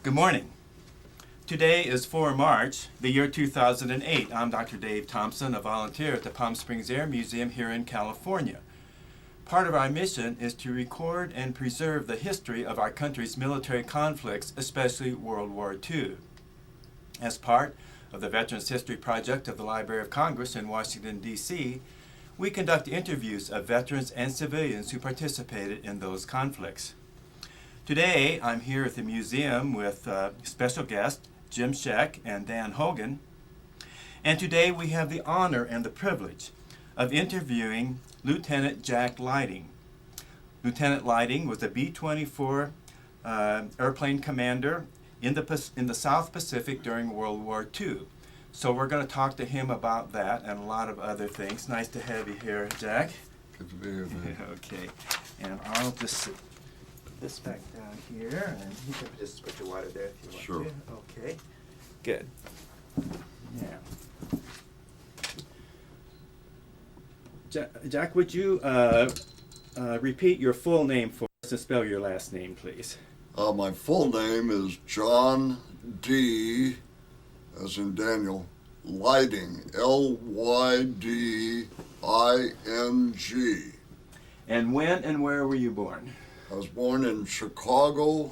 Good morning. Today is 4 March, the year 2008. I'm Dr. Dave Thompson, a volunteer at the Palm Springs Air Museum here in California. Part of our mission is to record and preserve the history of our country's military conflicts, especially World War II. As part of the Veterans History Project of the Library of Congress in Washington, D.C., we conduct interviews of veterans and civilians who participated in those conflicts. Today, I'm here at the museum with special guests Jim Scheck and Dan Hogan. And today we have the honor and the privilege of interviewing Lieutenant Jack Lyding. Lieutenant Lyding was a B-24 airplane commander in the South Pacific during World War II. So we're going to talk to him about that and a lot of other things. Nice to have you here, Jack. Good to be here, man. Okay, and I'll just sit this back down here, and you can just put your water there if you want Sure. to. Okay, good. Yeah. Jack, would you repeat your full name for us and spell your last name, please? My full name is John D., as in Daniel, Lyding, Lyding. And when and where were you born? I was born in Chicago,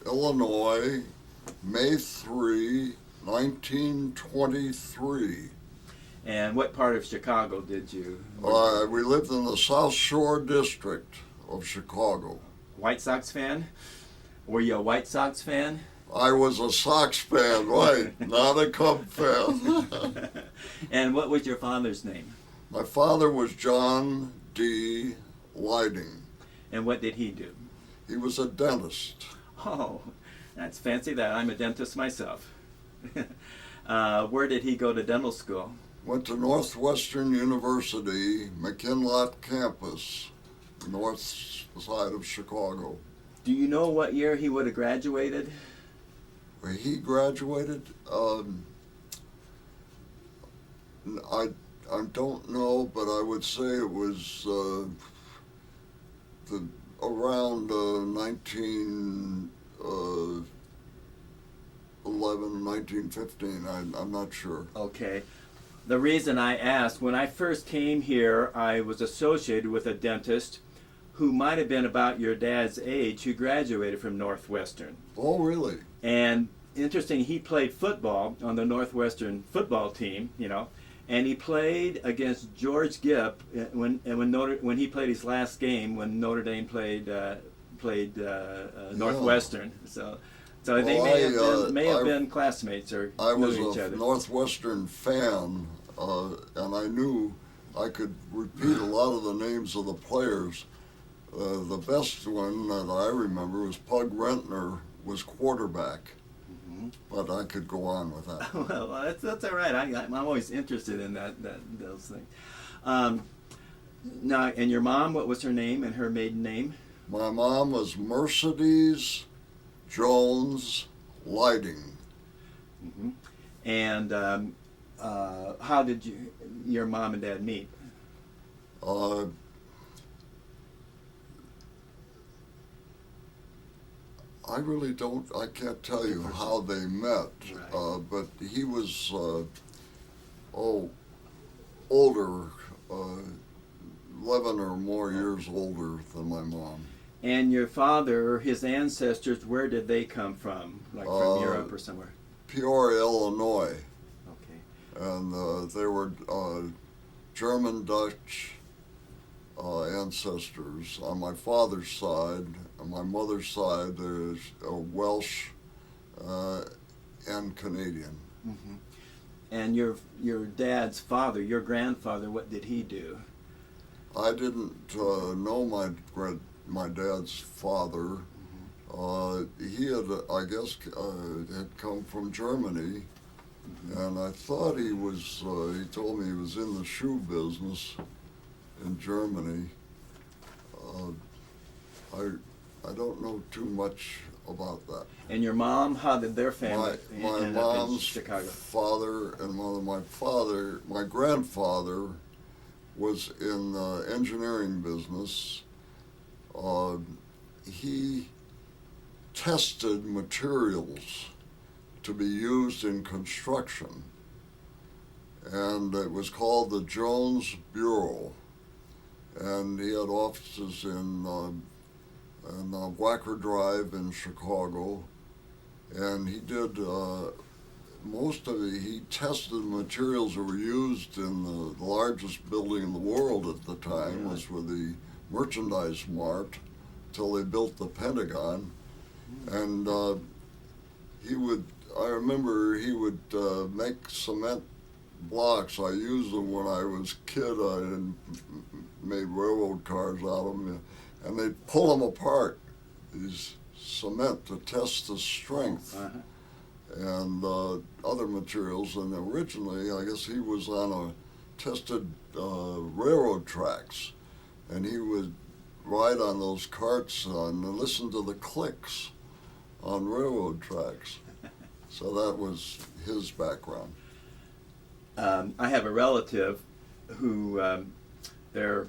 Illinois, May 3, 1923. And what part of Chicago did you? We lived in the South Shore District of Chicago. White Sox fan? Were you a White Sox fan? I was a Sox fan, right, not a Cub fan. And what was your father's name? My father was John D. Lyding. And what did he do? He was a dentist. Oh, that's fancy that. I'm a dentist myself. Where did he go to dental school? Went to Northwestern University, McKinley campus, north side of Chicago. Do you know what year he would have graduated? Where he graduated, I don't know, but I would say it was around 1911, 1915. I'm not sure. Okay. The reason I asked, when I first came here, I was associated with a dentist who might have been about your dad's age, who graduated from Northwestern. Oh, really? And interesting, he played football on the Northwestern football team, and he played against George Gipp when he played his last game when Notre Dame played Northwestern. So they may have been classmates or knew each other. I was a Northwestern fan, and I knew I could repeat a lot of the names of the players. The best one that I remember was Pug Rentner was quarterback. But I could go on with that. Well, that's all right. I'm always interested in those things. Now, and your mom, what was her name and her maiden name? My mom was Mercedes Jones Lyding. Mm-hmm. And how did your mom and dad meet? I really I can't tell you how they met, right. But he was, older, 11 or more years older than my mom. And your father, his ancestors, where did they come from? Like from Europe or somewhere? Peoria, Illinois. Okay. And they were German, Dutch ancestors on my father's side. On my mother's side, there's Welsh and Canadian. Mm-hmm. And your dad's father, your grandfather, what did he do? I didn't know my dad's father. Mm-hmm. He had, I guess, had come from Germany, mm-hmm. and I thought he was. He told me he was in the shoe business in Germany. I don't know too much about that. And your mom, how did their family my end up in mom's Chicago? father and my grandfather was in the engineering business. He tested materials to be used in construction. And it was called the Jones Bureau. And he had offices in Wacker Drive in Chicago. And he did most of it. He tested materials that were used in the largest building in the world at the time, was with the Merchandise Mart, till they built the Pentagon. And I remember he would make cement blocks. I used them when I was a kid. I made railroad cars out of them, and they'd pull them apart, these cement, to test the strength. And other materials. And originally, I guess he was on tested railroad tracks, and he would ride on those carts and listen to the clicks on railroad tracks. So that was his background. I have a relative who their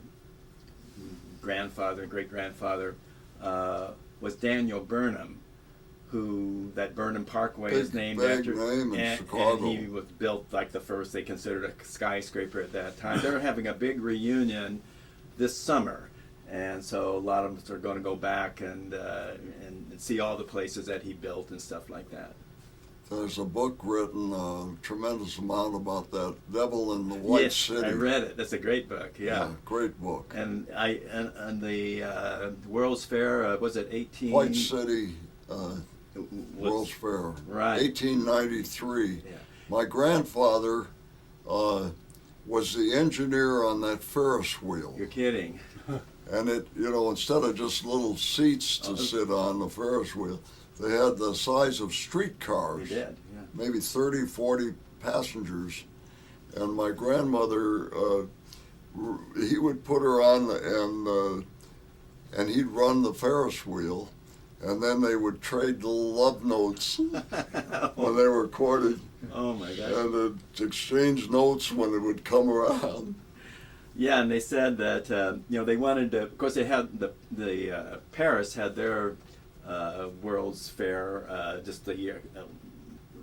grandfather, great-grandfather, was Daniel Burnham, who that Burnham Parkway is named after. Name in Chicago. And he was built like the first, they considered a skyscraper at that time. They're having a big reunion this summer, and so a lot of us are going to go back and see all the places that he built and stuff like that. There's a book written, a tremendous amount about that Devil in the White City. Yes, I read it. That's a great book. Yeah, great book. And the World's Fair, was it 18? White City World's Fair, right? 1893. Yeah. My grandfather was the engineer on that Ferris wheel. You're kidding. And it, instead of just little seats to sit on the Ferris wheel, they had the size of streetcars. They did, yeah. Maybe 30, 40 passengers. And my grandmother, he would put her on and he'd run the Ferris wheel, and then they would trade the love notes when they were courting. Oh my gosh. And they'd exchange notes when it would come around. Yeah, and they said that they wanted to. Of course, they had the Paris had their World's Fair just a year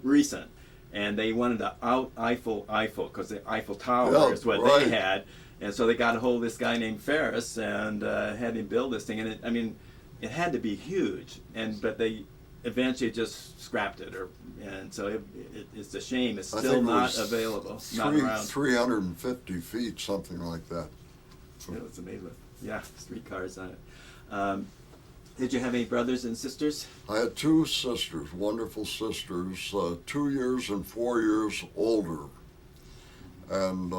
recent, and they wanted to out Eiffel because the Eiffel Tower is what they had, and so they got a hold of this guy named Ferris and had him build this thing, and it had to be huge, but they eventually just scrapped it, and so it's a shame it's still not available, not around. 350 feet, something like that. It was amazing. Yeah, streetcars on it. Did you have any brothers and sisters? I had two sisters, wonderful sisters, 2 years and 4 years older. And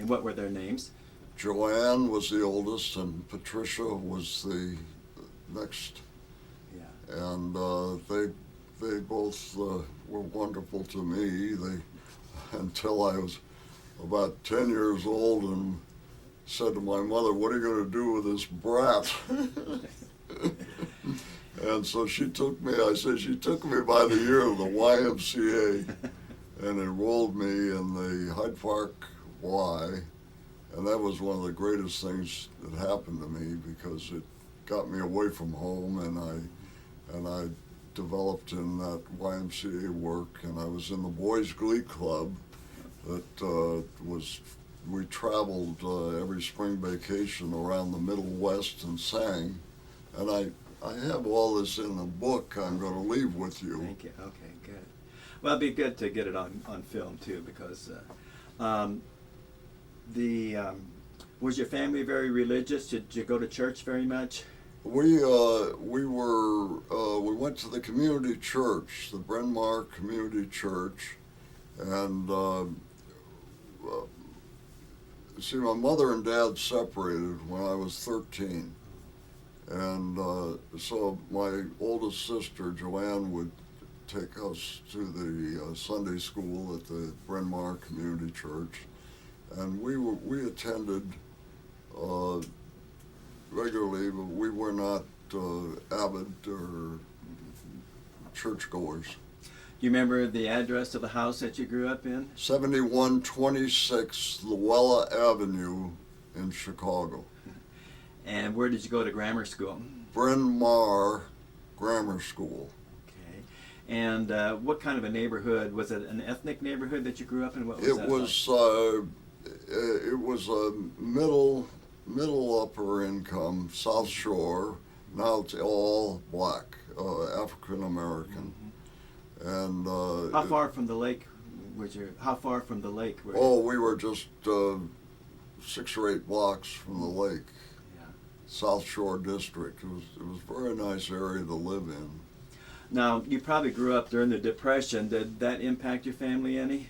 what were their names? Joanne was the oldest, and Patricia was the next. Yeah. And they both were wonderful to me. Until I was about 10 years old and said to my mother, "What are you going to do with this brat?" And so she took me by the ear of the YMCA and enrolled me in the Hyde Park Y. And that was one of the greatest things that happened to me, because it got me away from home, and I developed in that YMCA work, and I was in the Boys Glee Club that we traveled every spring vacation around the Middle West and sang. And I have all this in a book I'm going to leave with you. Thank you. Okay, good. Well, it'd be good to get it on film too, because was your family very religious? Did you go to church very much? We went to the community church, the Bryn Mawr Community Church, and see, my mother and dad separated when I was 13. And so my oldest sister, Joanne, would take us to the Sunday school at the Bryn Mawr Community Church. And we attended regularly, but we were not avid or churchgoers. Do you remember the address of the house that you grew up in? 7126 Luella Avenue in Chicago. And where did you go to grammar school? Bryn Mawr grammar school. Okay. And what kind of a neighborhood? Was it an ethnic neighborhood that you grew up in? What was It that was it was a middle upper income South Shore. Now it's all black, African American, and How far from the lake was your? How far from the lake were you? oh, we were just 6 or 8 blocks from the lake. Yeah. South Shore District. It was a very nice area to live in. Now, you probably grew up during the Depression. Did that impact your family any?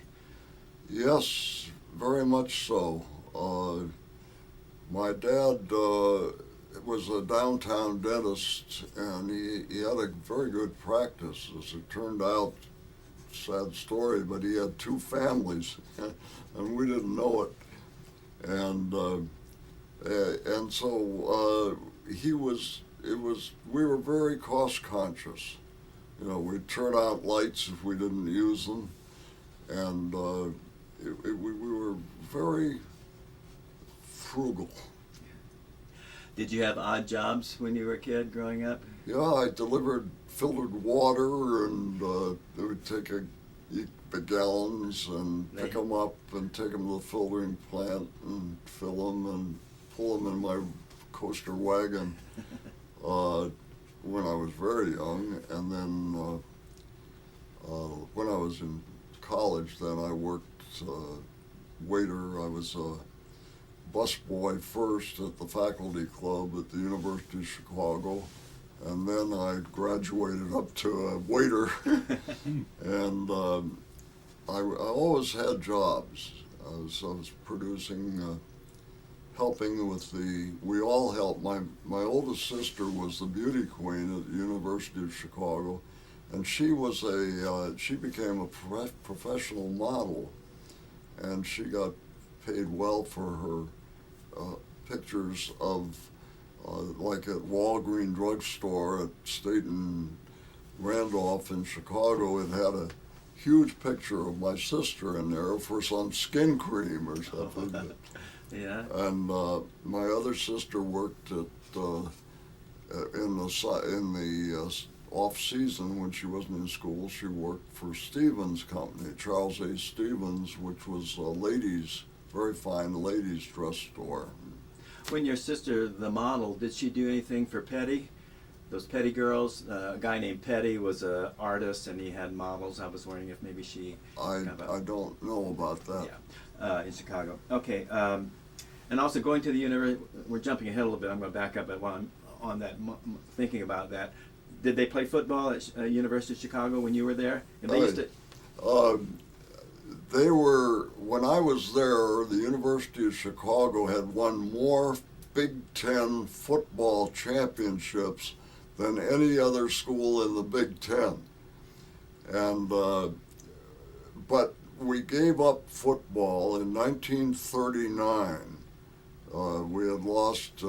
Yes, very much so. My dad was a downtown dentist, and he had a very good practice. As it turned out, sad story, but he had 2 families, and we didn't know it. And so we were very cost conscious. You know, we'd turn out lights if we didn't use them, and we were very frugal. Did you have odd jobs when you were a kid growing up? Yeah, I delivered filtered water, and they would take the gallons and pick them up and take them to the filtering plant and fill them and pull them in my coaster wagon when I was very young. And then when I was in college, then I worked waiter. I was a busboy first at the faculty club at the University of Chicago, and then I graduated up to a waiter. And I always had jobs. I was producing, helping with we all helped. My oldest sister was the beauty queen at the University of Chicago, and she became a professional model, and she got paid well for her pictures of, like at Walgreen Drugstore at State and Randolph in Chicago. It had a huge picture of my sister in there for some skin cream or something. Yeah. And my other sister worked at in the off season when she wasn't in school. She worked for Stevens Company, Charles A. Stevens, which was very fine ladies dress store. When your sister, the model, did she do anything for Petty? Those Petty girls? A guy named Petty was an artist, and he had models. I was wondering if maybe she... I don't know about that. Yeah, in Chicago. Okay, and also going to the university, we're jumping ahead a little bit. I'm going to back up, but while I'm on that, thinking about that, did they play football at University of Chicago when you were there? And they used to... They were, when I was there, the University of Chicago had won more Big Ten football championships than any other school in the Big Ten. And, but we gave up football in 1939. We had lost,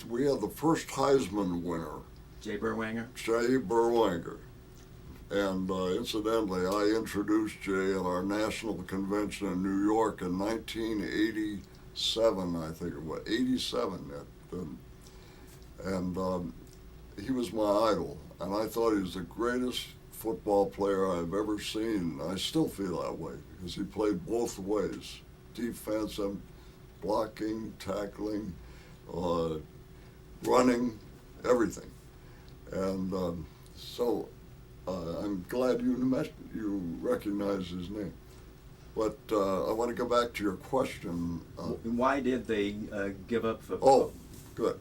we had the first Heisman winner. Jay Berwanger? Jay Berwanger. And incidentally, I introduced Jay at our national convention in New York in 1987, I think it was, 87. And he was my idol, and I thought he was the greatest football player I've ever seen. I still feel that way, because he played both ways, defense and blocking, tackling, running, everything. And so I'm glad you recognize his name. But I want to go back to your question. Why did they give up football? Oh, good.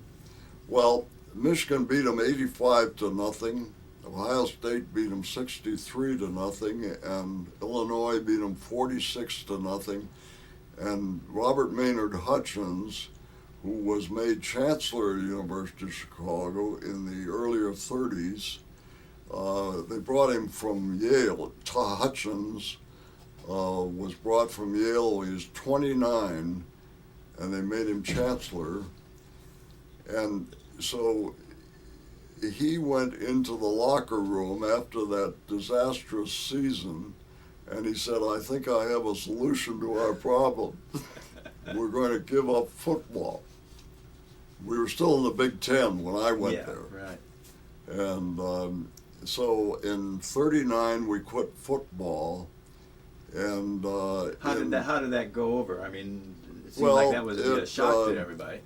Well, Michigan beat them 85-0. Ohio State beat them 63-0, and Illinois beat them 46-0. And Robert Maynard Hutchins, who was made chancellor at the University of Chicago in the earlier 30s, they brought him from Yale. Hutchins was brought from Yale when he was 29, and they made him chancellor. And so he went into the locker room after that disastrous season, and he said, "I think I have a solution to our problem. We're going to give up football." we were still in the Big Ten when I went Yeah, there. right. And so in '39 we quit football, and How did that go over? I mean, it seemed Well, like that was a shock to everybody.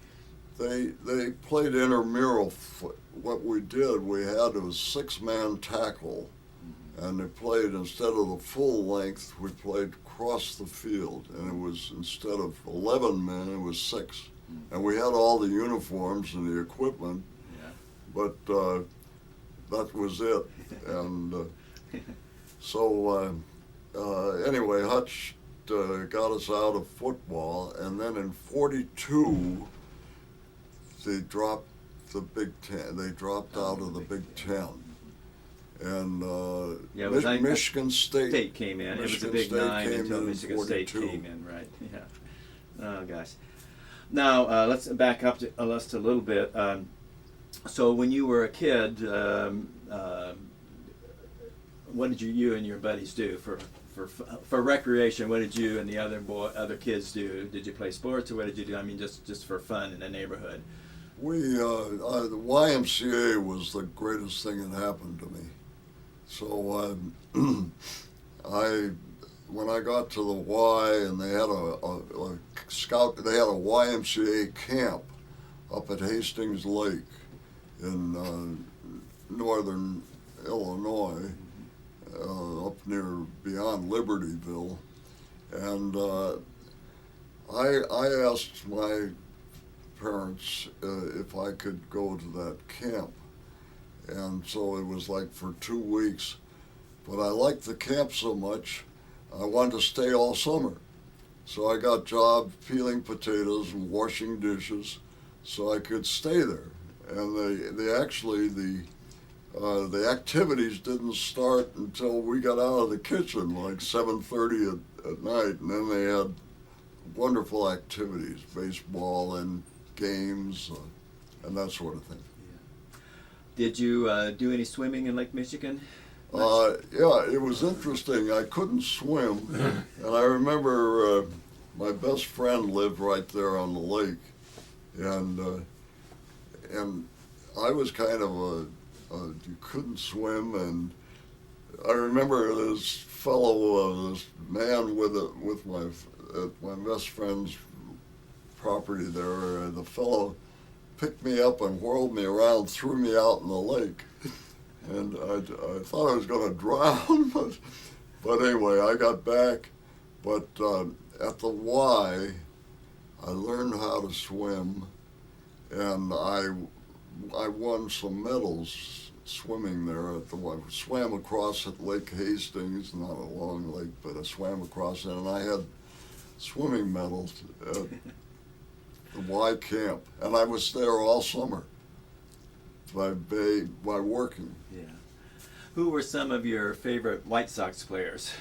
they played intramural. What we did, we had a 6-man tackle, and they played, instead of the full length, we played across the field, and it was, instead of 11 men, it was 6. And we had all the uniforms and the equipment, Yeah. but that was it. And so anyway, Hutch got us out of football, and then in '42 they dropped the Big Ten. They dropped out of the Big Ten, and Yeah, it was like Michigan State came in. It was a Michigan big State 9 came until in Michigan State 42. came in, right? Yeah. Oh gosh. Now let's back up to just a little bit. So when you were a kid, what did you and your buddies do for recreation? What did you and the other kids do? Did you play sports, or what did you do? I mean, just for fun in the neighborhood. The YMCA was the greatest thing that happened to me. So when I got to the Y, and they had a scout, they had a YMCA camp up at Hastings Lake in northern Illinois, up near beyond Libertyville, and I asked my parents if I could go to that camp, and so it was like for 2 weeks. But I liked the camp so much, I wanted to stay all summer. So I got jobs peeling potatoes and washing dishes, so I could stay there. And they actually the activities didn't start until we got out of the kitchen, like 7:30 at night, and then they had wonderful activities, baseball and games and that sort of thing. Yeah. Did you do any swimming in Lake Michigan? Yeah, it was interesting. I couldn't swim, and I remember my best friend lived right there on the lake, and I was kind of you couldn't swim, and I remember this fellow, this man with my best friend's property there, the fellow picked me up and whirled me around, threw me out in the lake, and I thought I was going to drown, but anyway, I got back. But at the Y, I learned how to swim, and I won some medals swimming there at the Y. I swam across at Lake Hastings, not a long lake, but I swam across it, and I had swimming medals at the Y camp, and I was there all summer by working. Yeah. Who were some of your favorite White Sox players?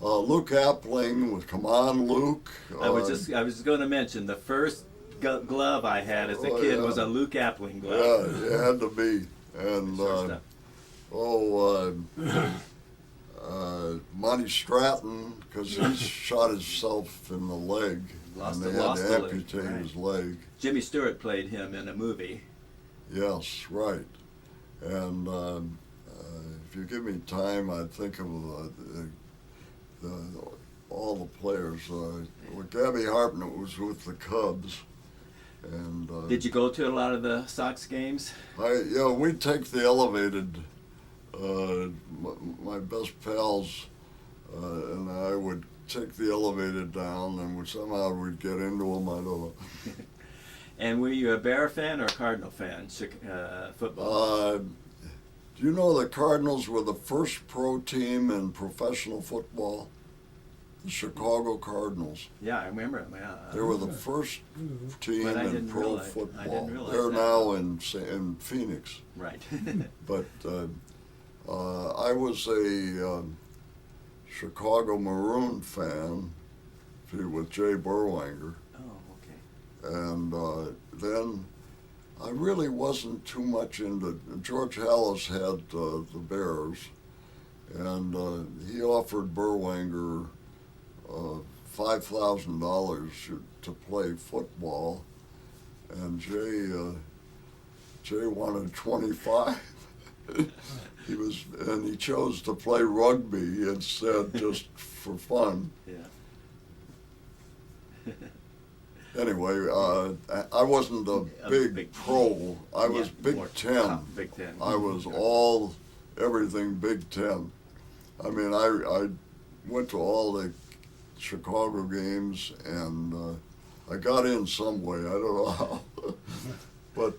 Luke Appling, come on, Luke. I was going to mention the first glove I had as a kid was a Luke Appling glove. Yeah, it had to be. And Monty Stratton, because he shot himself in the leg, and they had to amputate his leg. Jimmy Stewart played him in a movie. Yes, right. And if you give me time, I'd think of all the players. Gabby Hartnett was with the Cubs. And did you go to a lot of the Sox games? Yeah, we'd take the elevated. My best pals and I would take the elevated down, and somehow we'd get into them. I don't know. And were you a Bear fan or a Cardinal fan? Football. Do you know the Cardinals were the first pro team in professional football? The Chicago Cardinals. Yeah, I remember them. Yeah. They were the first team in pro football. I didn't realize They're that. now in Phoenix. Right. But I was a Chicago Maroon fan with Jay Berwanger. Oh, okay. And then I really wasn't too much into. George Hallis had the Bears, and he offered Berwanger $5,000 to play football, and Jay wanted 25. He chose to play rugby instead, just for fun. Yeah. Anyway, I wasn't a big pro. I was Big Ten. Big Ten. I was everything Big Ten. I mean, I went to all the Chicago games, and I got in some way. I don't know how. But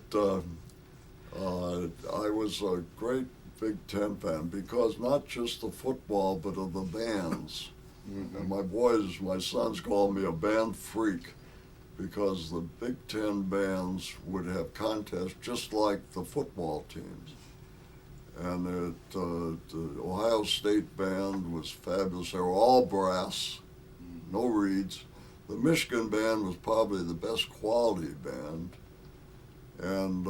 I was a great Big Ten fan, because not just the football, but of the bands. Mm-hmm. And my sons called me a band freak, because the Big Ten bands would have contests just like the football teams. And the Ohio State band was fabulous. They were all brass, no reeds. The Michigan band was probably the best quality band. And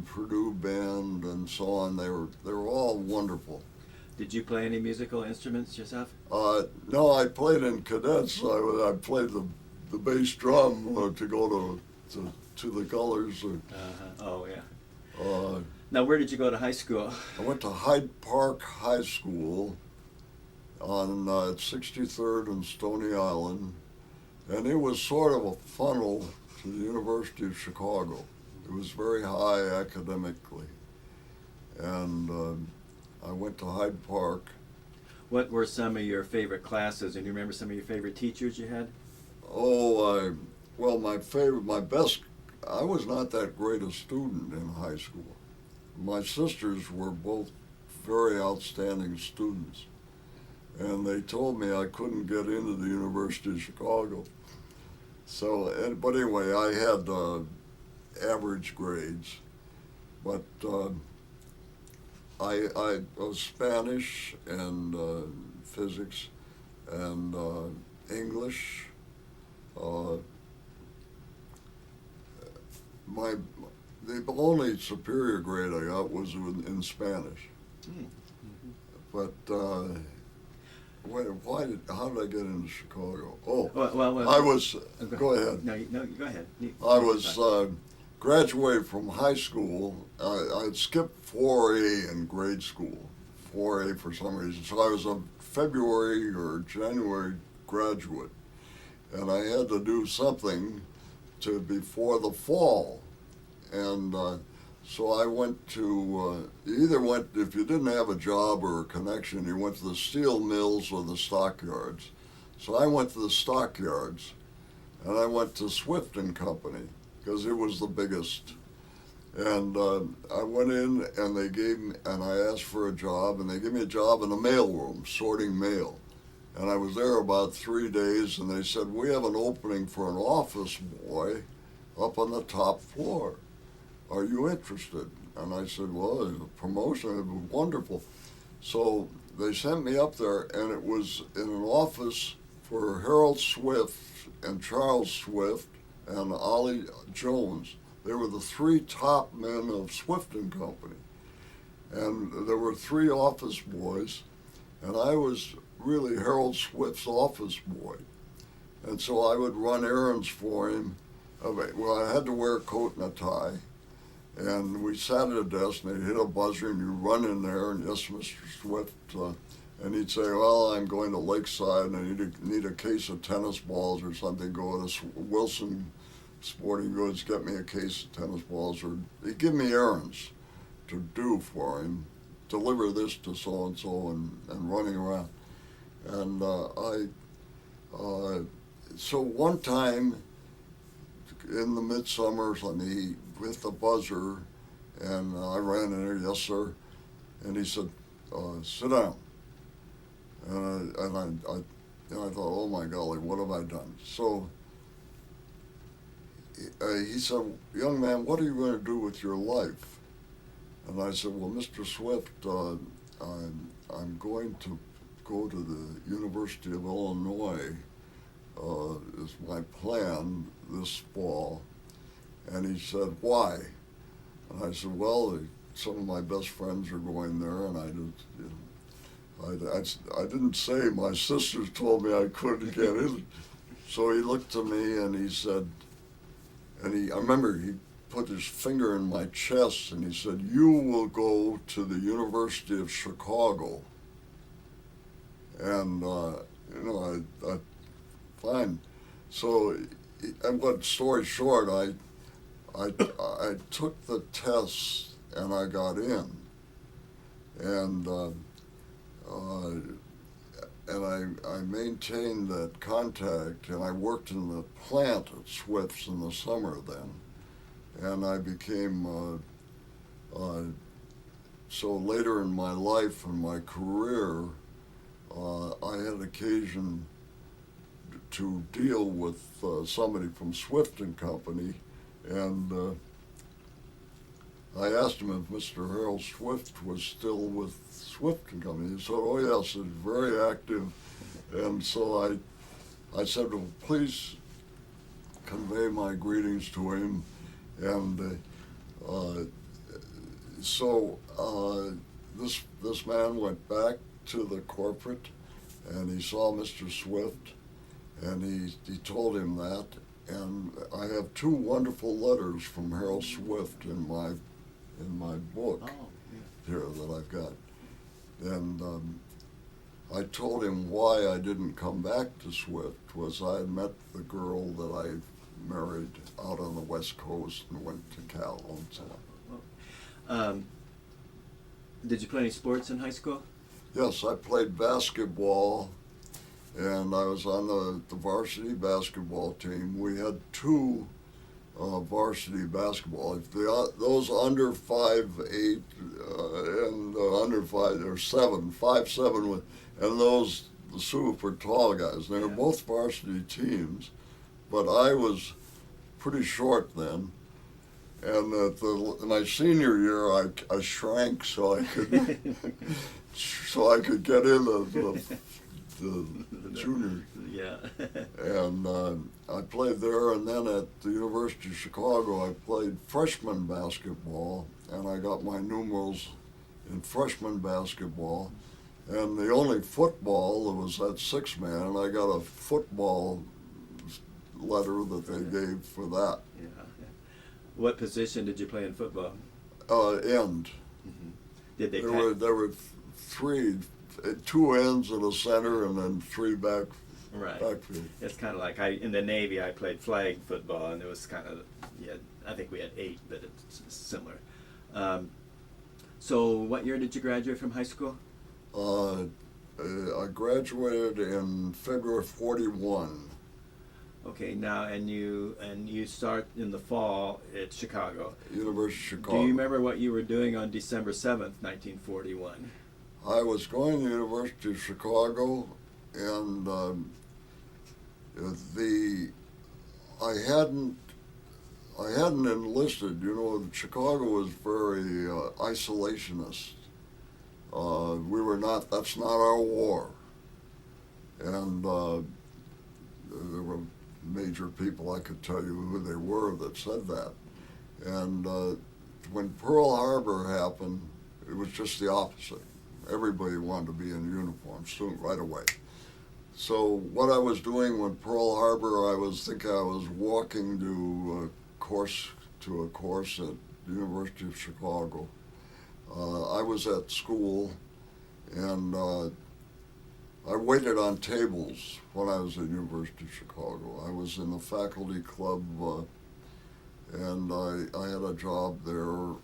Purdue band and so on, they were all wonderful. Did you play any musical instruments yourself? No, I played in cadets. I played the bass drum to go to the colors. Oh, yeah. Uh, Now, where did you go to high school? I went to Hyde Park High School on 63rd and Stony Island, and it was sort of a funnel to the University of Chicago. It was very high academically, and I went to Hyde Park. What were some of your favorite classes, and do you remember some of your favorite teachers you had? Oh, I was not that great a student in high school. My sisters were both very outstanding students, and they told me I couldn't get into the University of Chicago. So, but anyway, I had average grades, but I was Spanish and physics and English. The only superior grade I got was in Spanish. Mm-hmm. But how did I get into Chicago? Oh, Well, I was. Go ahead. No, go ahead. I was graduated from high school. I skipped 4A in grade school, 4A for some reason. So I was a February or January graduate, and I had to do something before the fall. And so I went to, if you didn't have a job or a connection, you went to the steel mills or the stockyards. So I went to the stockyards, and I went to Swift and Company, because it was the biggest. And I went in, and I asked for a job, and they gave me a job in the mailroom, sorting mail. And I was there about 3 days, and they said, we have an opening for an office boy up on the top floor. Are you interested? And I said, well, it's a promotion, it was wonderful. So they sent me up there, and it was in an office for Harold Swift and Charles Swift and Ollie Jones. They were the three top men of Swift and Company. And there were 3 office boys, and I was really Harold Swift's office boy. And so I would run errands for him. Well, I had to wear a coat and a tie. And we sat at a desk, and they'd hit a buzzer, and you run in there, and yes, Mr. Swift, and he'd say, well, I'm going to Lakeside, and I need a case of tennis balls or something. Go to Wilson Sporting Goods, get me a case of tennis balls, or he'd give me errands to do for him, deliver this to so-and-so, and running around. And so one time in the midsummer, he hit the buzzer, and I ran in there, yes, sir, and he said, sit down. And I thought, oh my golly, what have I done? So he said, young man, what are you going to do with your life? And I said, well, Mr. Swift, I'm going to go to the University of Illinois, is my plan this fall. And he said, why? And I said, well, some of my best friends are going there, and I didn't say, my sisters told me I couldn't get in. So he looked to me and he said, I remember he put his finger in my chest and he said, "You will go to the University of Chicago." And, I fine. So, and but story short, I took the tests and I got in. And, I maintained that contact, and I worked in the plant at Swift's in the summer then. And I became, so later in my life and my career, I had occasion to deal with somebody from Swift and Company, and I asked him if Mr. Harold Swift was still with Swift and Company. He said, "Oh yes, he's very active." And so I said, "Well, please convey my greetings to him." And this man went back to the corporate, and he saw Mr. Swift, and he told him that. And I have two wonderful letters from Harold Swift in my book here that I've got. And I told him why I didn't come back to Swift was I had met the girl that I married out on the West Coast and went to Cal and so on. Did you play any sports in high school? Yes, I played basketball, and I was on the varsity basketball team. We had two varsity basketball. Those under 5'8" and under 5'7", and those the super tall guys. They were both varsity teams, but I was pretty short then. And my senior year, I shrank so I could get in the junior. Yeah. And I played there, and then at the University of Chicago, I played freshman basketball, and I got my numerals in freshman basketball. And the only football that was that six-man, and I got a football letter that they gave for that. Yeah. What position did you play in football? End. Mm-hmm. Did they? There were two ends and a center, and then three back. Right. Backfield. It's kind of like in the Navy, I played flag football, and it was kind of I think we had 8, but it's similar. So, what year did you graduate from high school? I graduated in February '41. Okay, now and you start in the fall at Chicago. University of Chicago. Do you remember what you were doing on December 7th, 1941? I was going to the University of Chicago, and I hadn't enlisted. Chicago was very isolationist. We were not. That's not our war. And there were major people, I could tell you who they were, that said that. And when Pearl Harbor happened, it was just the opposite. Everybody wanted to be in uniform soon, right away. So what I was doing when Pearl Harbor, I was walking to a course at the University of Chicago. I was at school, and I waited on tables when I was at the University of Chicago. I was in the faculty club, and I had a job there,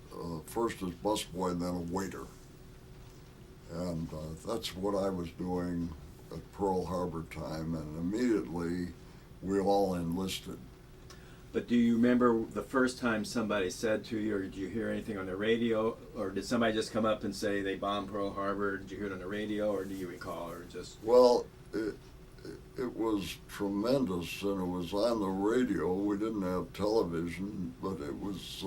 first as busboy and then a waiter. And that's what I was doing at Pearl Harbor time, and immediately we all enlisted. But do you remember the first time somebody said to you, or did you hear anything on the radio, or did somebody just come up and say they bombed Pearl Harbor? Did you hear it on the radio, or do you recall, or just? Well, it was tremendous, and it was on the radio. We didn't have television, but it was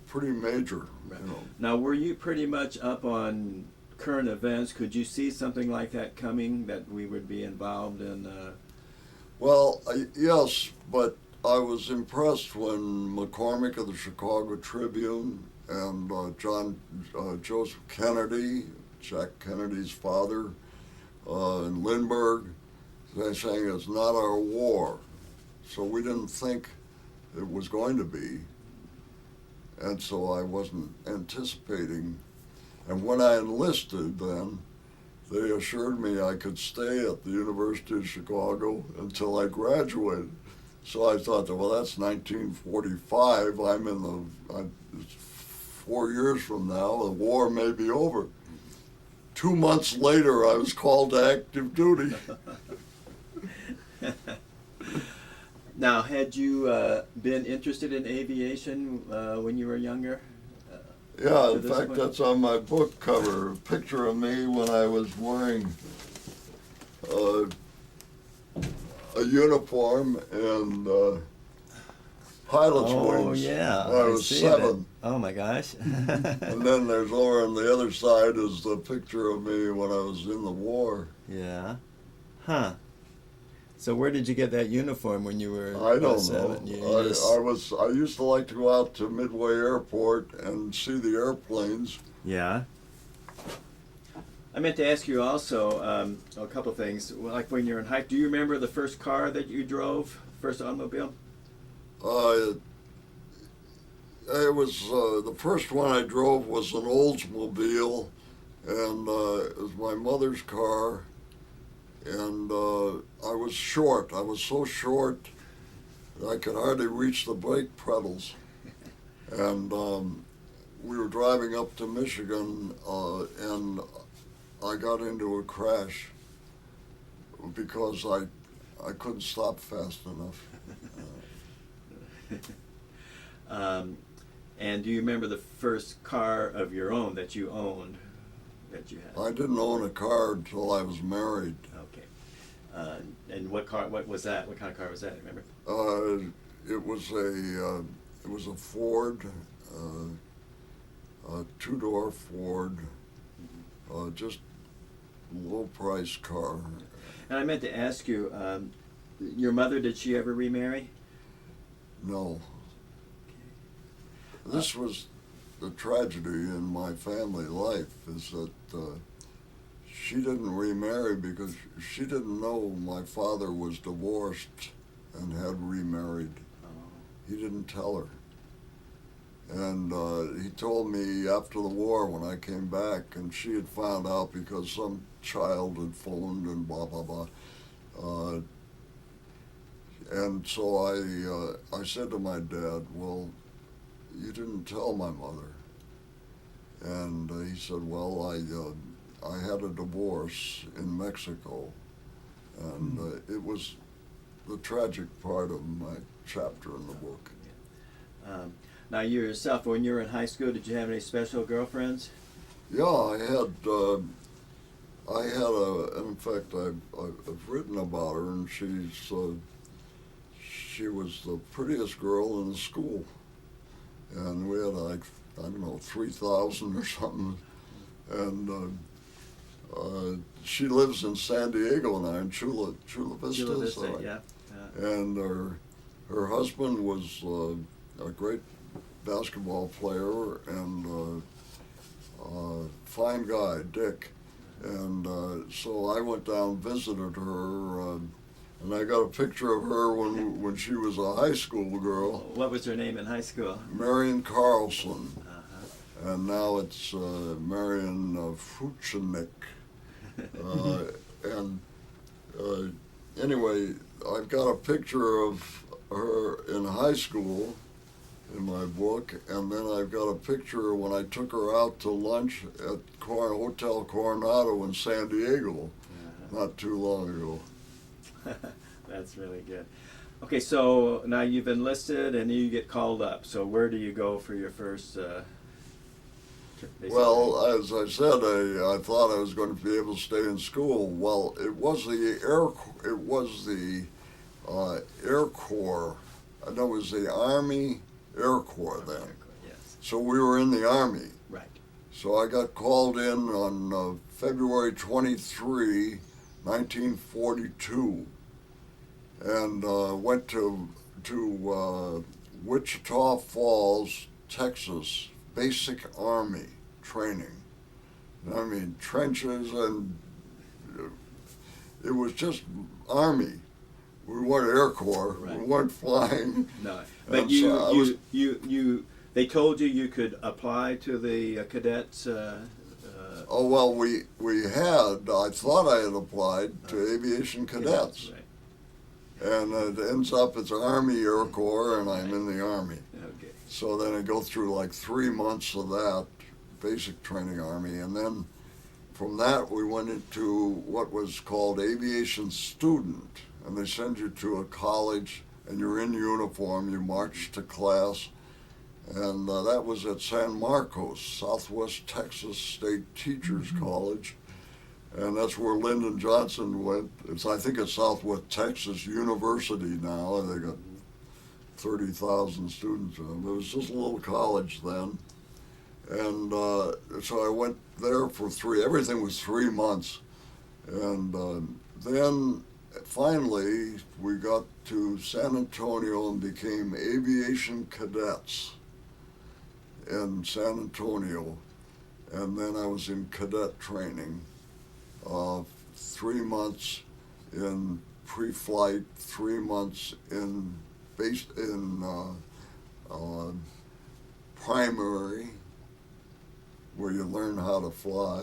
pretty major. Right. Now, were you pretty much up on current events? Could you see something like that coming, that we would be involved in? Well, yes, but I was impressed when McCormick of the Chicago Tribune and Joseph Kennedy, Jack Kennedy's father, and Lindbergh They're saying it's not our war. So we didn't think it was going to be. And so I wasn't anticipating. And when I enlisted then, they assured me I could stay at the University of Chicago until I graduated. So I thought, well, that's 1945. It's 4 years from now, the war may be over. 2 months later, I was called to active duty. Now, had you been interested in aviation when you were younger? Yeah, in fact, that's on my book cover, a picture of me when I was wearing a uniform and pilot's wings. Oh, yeah. When I was 7. Oh, my gosh. And then there's over on the other side is the picture of me when I was in the war. Yeah. Huh. So where did you get that uniform when you were I don't 7? know. I used to like to go out to Midway Airport and see the airplanes. Yeah. I meant to ask you also a couple things. Like when you're in high, do you remember the first car that you drove, first automobile? It was the first one I drove was an Oldsmobile, and it was my mother's car. And I was short. I was so short that I could hardly reach the brake pedals. And we were driving up to Michigan, and I got into a crash because I couldn't stop fast enough. And do you remember the first car of your own that you owned, that you had? I didn't own a car until I was married. Okay. And what car? What was that? What kind of car was that? Remember? It was a Ford, a 2-door Ford, just low price car. And I meant to ask you, your mother, did she ever remarry? No. This was the tragedy in my family life, is that she didn't remarry because she didn't know my father was divorced and had remarried. He didn't tell her. And he told me after the war when I came back, and she had found out because some child had phoned and blah, blah, blah. And so I said to my dad, well, you didn't tell my mother. And he said, well, I had a divorce in Mexico. And it was the tragic part of my chapter in the book. Now, you yourself, when you were in high school, did you have any special girlfriends? Yeah, I had in fact, I've written about her, and she was the prettiest girl in the school. And we had like, I don't know, 3,000 or something. And she lives in San Diego now, in Chula Vista. Chula Vista, yeah. And her husband was a great basketball player and fine guy, Dick. And so I went down and visited her, and I got a picture of her when she was a high school girl. What was her name in high school? Marion Carlson. And now it's Marion Fuchinik. Anyway, I've got a picture of her in high school in my book, and then I've got a picture when I took her out to lunch at Hotel Coronado in San Diego not too long ago. That's really good. Okay, so now you've enlisted and you get called up. So where do you go for your first well, as I said, I thought I was going to be able to stay in school. Well, it was the Air Corps. No, it was the Army Air Corps then. Yes. So we were in the Army. Right. So I got called in on February 23, 1942, and went to Wichita Falls, Texas, basic Army training. I mean, trenches, and it was just Army. We weren't Air Corps. Right. We weren't flying. No, but And you, so I was- they told you could apply to the cadets. Oh well, we had. I thought I had applied to aviation cadets, Right. and it ends up it's Army Air Corps, and I'm in the Army. Okay. So then I go through like 3 months of that basic training Army, and then from that we went into what was called aviation student, and they send you to a college, and you're in uniform. You march to class. And that was at San Marcos, Southwest Texas State Teachers College. And that's where Lyndon Johnson went. I think it's Southwest Texas University now, and they got 30,000 students. It was just a little college then. And so I went there for everything was 3 months. And then finally we got to San Antonio and became aviation cadets in San Antonio, and then I was in cadet training, 3 months in pre-flight, 3 months in primary, where you learn how to fly,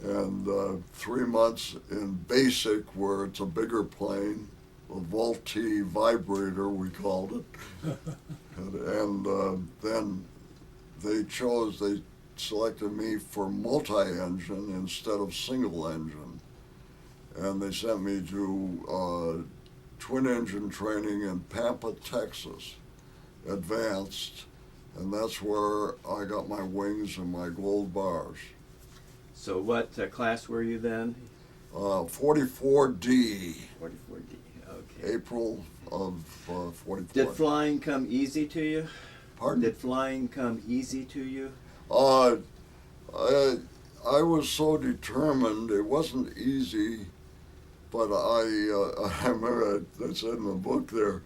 and 3 months in basic, where it's a bigger plane, a Vultee vibrator we called it, and then they selected me for multi-engine instead of single engine. And they sent me to twin engine training in Pampa, Texas, advanced, and that's where I got my wings and my gold bars. So what class were you then? 44D, 44D. Okay. April of 44. Did flying come easy to you? Pardon? Did flying come easy to you? I was so determined. It wasn't easy, but I remember I said in the book there,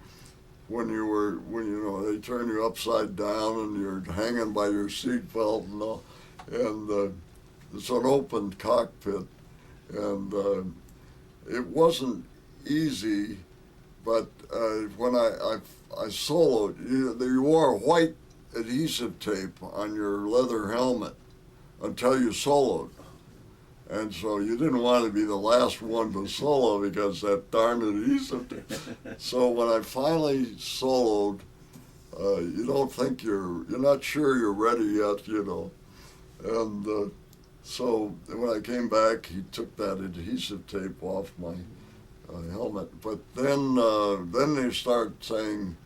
when they turn you upside down and you're hanging by your seatbelt and all, and it's an open cockpit, and it wasn't easy, but when I soloed, you wore white adhesive tape on your leather helmet until you soloed. And so you didn't want to be the last one to solo because that darn adhesive tape. So when I finally soloed, you don't think you're not sure you're ready yet, And so when I came back, he took that adhesive tape off my helmet. But then they start saying,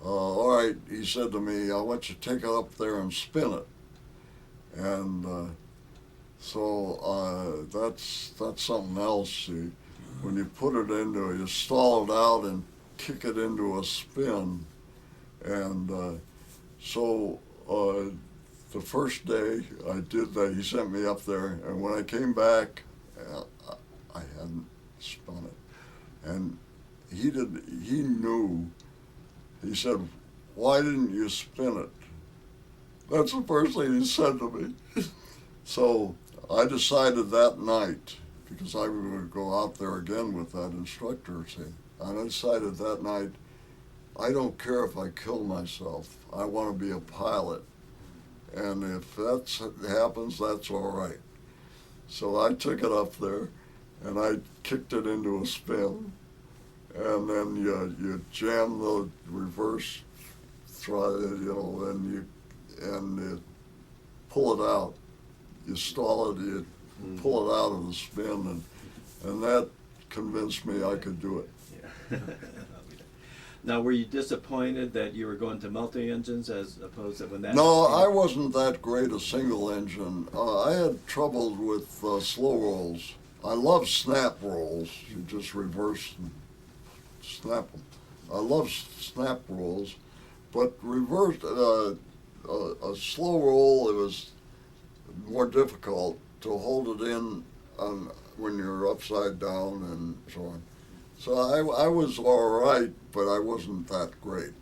all right, he said to me, I want you to take it up there and spin it. And so that's something else, see. When you put it you stall it out and kick it into a spin. And so the first day I did that, he sent me up there, and when I came back, I hadn't spun it. And he knew. He said, why didn't you spin it? That's the first thing he said to me. So I decided that night, because I was going to go out there again with that instructor, see, and I decided that night, I don't care if I kill myself. I want to be a pilot. And if that happens, that's all right. So I took it up there, and I kicked it into a spin. And then you jam the reverse throttle, and you pull it out. You stall it, you pull it out of the spin, and that convinced me I could do it. Yeah. Now, were you disappointed that you were going to multi-engines as opposed to when that? No, I wasn't that great a single engine. I had trouble with slow rolls. I love snap rolls. You just reverse and snap them. I love snap rolls, but reversed a slow roll, it was more difficult to hold it in when you're upside down and so on. So I was all right, but I wasn't that great.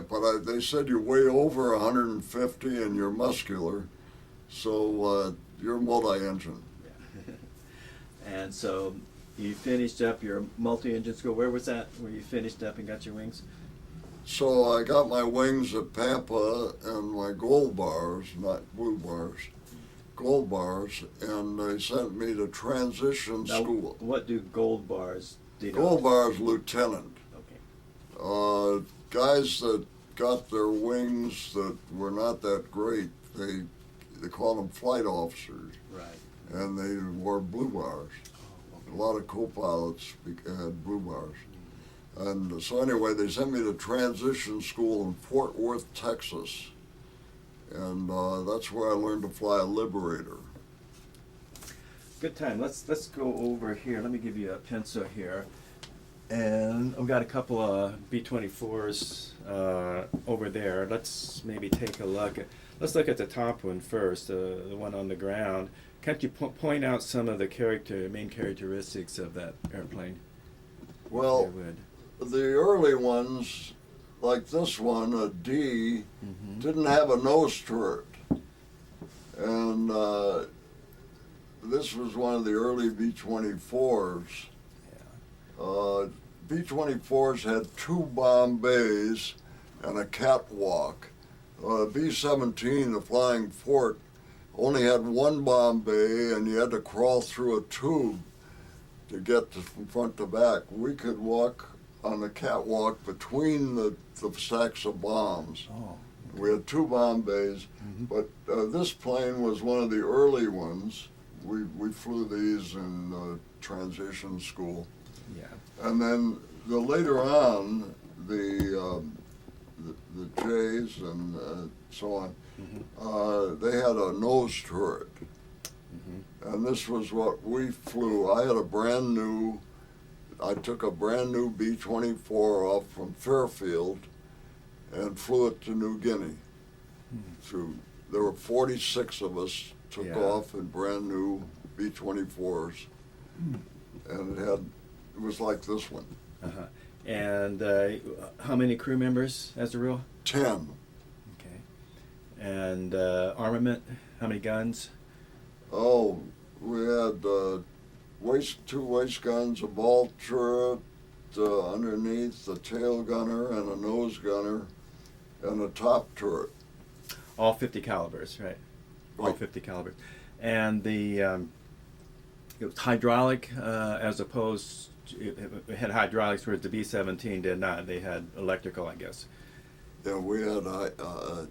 But they said you weigh over 150 and you're muscular, so you're multi-engine. Yeah. And so you finished up your multi-engine school. Where was that? Where you finished up and got your wings? So I got my wings at Pampa and my gold bars, not blue bars, gold bars, and they sent me to transition Now, school. what do gold bars denote? Gold bars, lieutenant. Okay. Guys that got their wings that were not that great, they called them flight officers. Right. And they wore blue bars. Oh, okay. A lot of co-pilots had blue bars. And so anyway, they sent me to transition school in Fort Worth, Texas. And that's where I learned to fly a Liberator. Good time. Let's go over here. Let me give you a pencil here. And I've got a couple of B-24s over there. Let's maybe take a look. Let's look at the top one first, the one on the ground. Can't you point out some of the main characteristics of that airplane? Well, If you would. the early ones, like this one, a D, didn't have a nose turret. And this was one of the early B-24s. B-24s had 2 bomb bays and a catwalk. B-17, the Flying Fort, only had 1 bomb bay, and you had to crawl through a tube to get from front to back. We could walk on the catwalk between the stacks of bombs. Oh. We had 2 bomb bays, but this plane was one of the early ones. We flew these in transition school. Yeah. And then later on, the J's and so on, they had a nose turret. And this was what we flew. I took a brand new B-24 off from Fairfield and flew it to New Guinea. There were 46 of us took off in brand new B-24s. And it was like this one. Uh-huh. And how many crew members as a rule? 10. Okay. And armament, how many guns? Oh, we had 2 waist guns, a ball turret underneath, a tail gunner and a nose gunner, and a top turret. All 50 calibers, right? All Right. 50 calibers. And the it was hydraulic as opposed to, it had hydraulics, whereas the B-17 did not. They had electrical, I guess. Yeah, we had a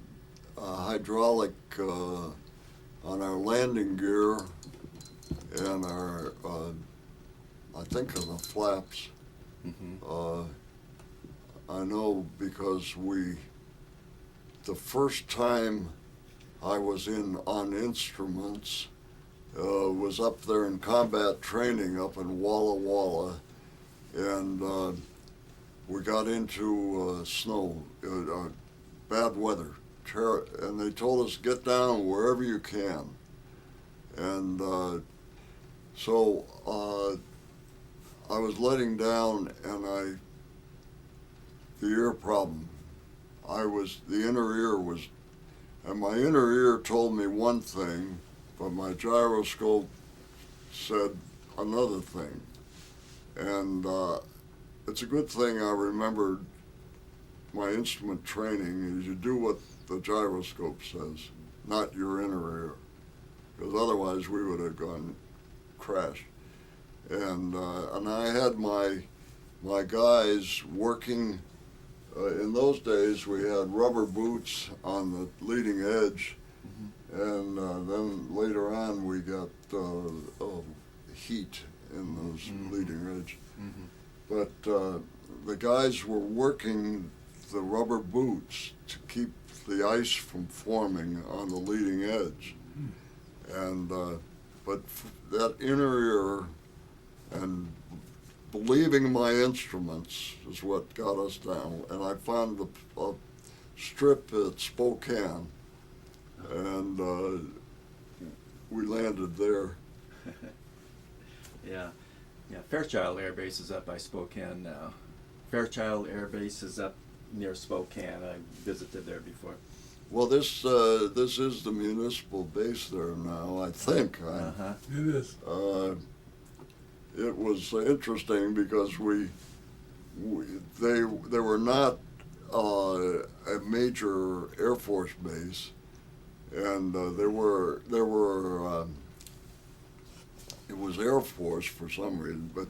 hydraulic on our landing gear and our, I think of the flaps. I know because the first time I was on instruments was up there in combat training up in Walla Walla, and we got into snow, bad weather, and they told us get down wherever you can. And so I was letting down, and the ear problem. The inner ear was, and my inner ear told me one thing, but my gyroscope said another thing. And it's a good thing I remembered my instrument training is you do what the gyroscope says, not your inner ear, because otherwise we would have crashed. And I had my guys working. In those days, we had rubber boots on the leading edge, and then later on we got heat in those leading edge. But the guys were working the rubber boots to keep the ice from forming on the leading edge. And but that inner ear and believing my instruments is what got us down. And I found a strip at Spokane, and we landed there. Yeah. Fairchild Air Base is up by Spokane now. Fairchild Air Base is up near Spokane. I visited there before. Well, this is the municipal base there now, I think. It is. it was interesting because they were not a major Air Force base, and it was Air Force for some reason, but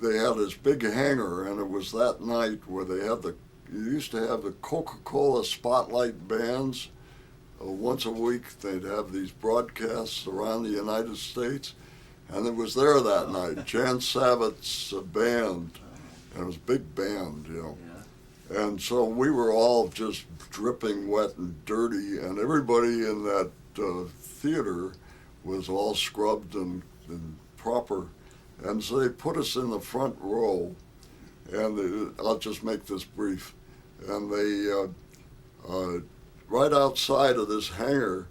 they had this big hangar, and it was that night where you used to have the Coca-Cola spotlight bands. Once a week they'd have these broadcasts around the United States, and it was there that night, Jan Savitz's band, and it was a big band, you know. Yeah. And so we were all just dripping wet and dirty, and everybody in that theater was all scrubbed and proper. And so they put us in the front row, and I'll just make this brief. And they, right outside of this hangar,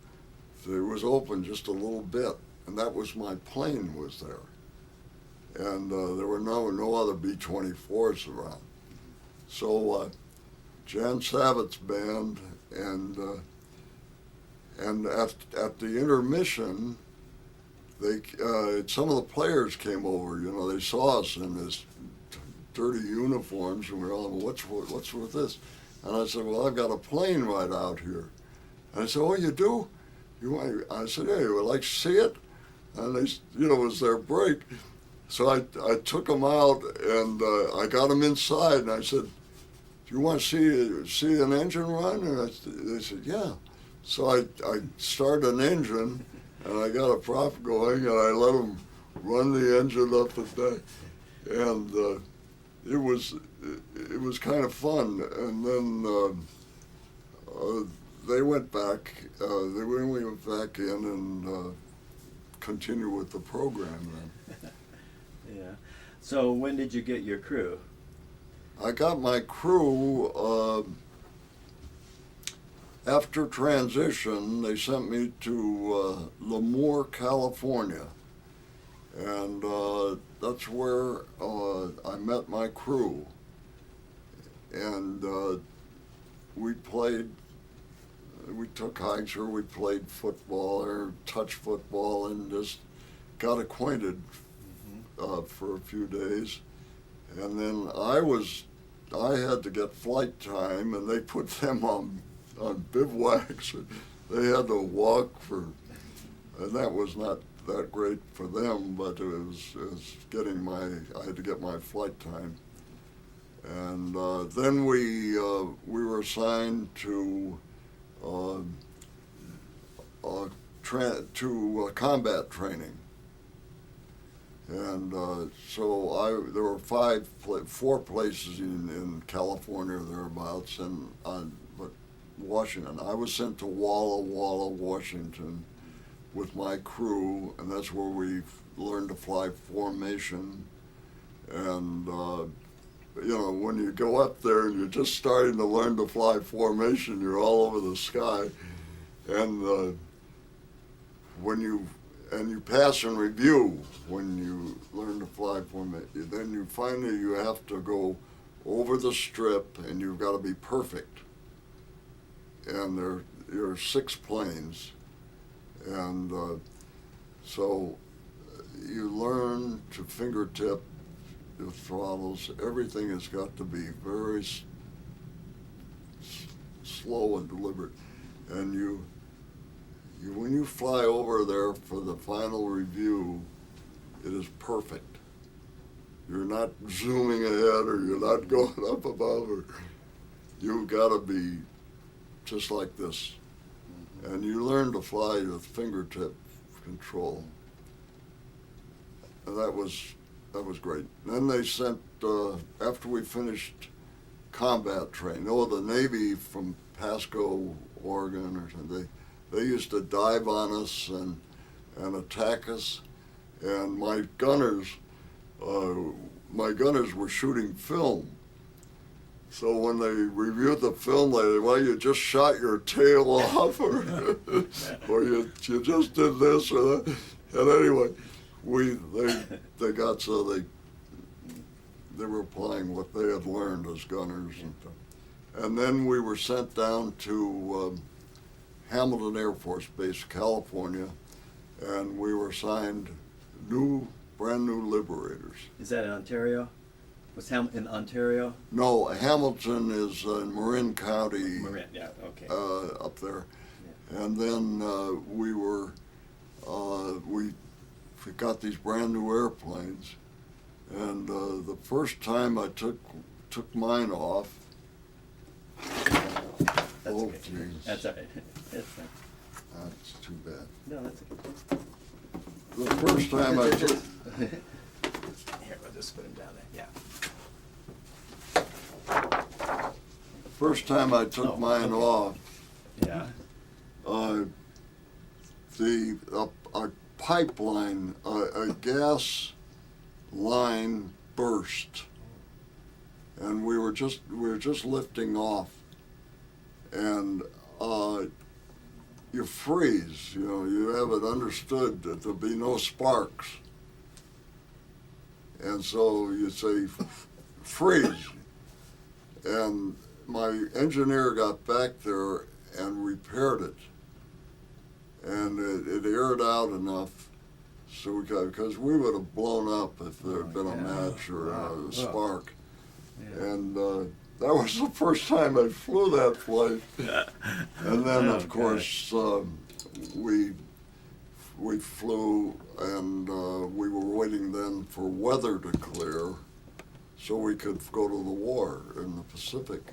it was open just a little bit, and that was my plane was there. And there were no other B-24s around. So Jan Savitz's band, and at the intermission, some of the players came over. You know, they saw us in this dirty uniforms, and we were all, what's with this? And I said, well, I've got a plane right out here. And I said, oh, you do? I said, yeah, you would like to see it? And they, it was their break. So I took them out, and I got them inside, and I said, do you want to see an engine run? And they said, yeah. So I started an engine, and I got a prop going, and I let them run the engine up the deck. And it was kind of fun. And then they went back. We went back in and continued with the program then. Yeah. So when did you get your crew? I got my crew after transition. They sent me to Lemoore, California, and that's where I met my crew. And we took hikes, or we played football or touch football, and just got acquainted for a few days. And then I had to get flight time, and they put them on bivouacs. They had to walk and that was not that great for them, but it was I had to get my flight time. And then we were assigned to combat training. And so there were four places in California thereabouts, but Washington. I was sent to Walla Walla, Washington, with my crew, and that's where we learned to fly formation. And when you go up there and you're just starting to learn to fly formation, you're all over the sky, and when you pass and review when you learn to fly formation. Then you have to go over the strip, and you've got to be perfect. And there are 6 planes, and so you learn to fingertip the throttles. Everything has got to be very slow and deliberate, and when you fly over there for the final review, it is perfect. You're not zooming ahead, or you're not going up above, or you've got to be just like this. And you learn to fly with fingertip control. And that was great. Then they sent, after we finished combat training, the Navy from Pasco, Oregon, or something, they used to dive on us and attack us, and my gunners were shooting film. So when they reviewed the film, they said, well, you just shot your tail off, or you just did this or that. And anyway, they were applying what they had learned as gunners. And then we were sent down to Hamilton Air Force Base, California, and we were assigned new brand new Liberators. Is that in Ontario? Was in Ontario? No, Hamilton is in Marin County. Marin, yeah, okay. Up there. Yeah. And then we got these brand new airplanes. And the first time I took mine off. That's oh, okay. geez. That's all right. That's fine. That's too bad. No, that's okay. The first time I took. Here, we'll just put him down there. Yeah. First time I took mine off. Yeah. A pipeline, a gas line burst, and we were just lifting off, and you freeze. You know, you have it understood that there'll be no sparks, and so you say freeze, and my engineer got back there and repaired it, and it aired out enough so we got, because we would have blown up if there had been a match or a spark. Yeah. And that was the first time I flew that flight. And then, of course, we flew, and we were waiting then for weather to clear so we could go to the war in the Pacific.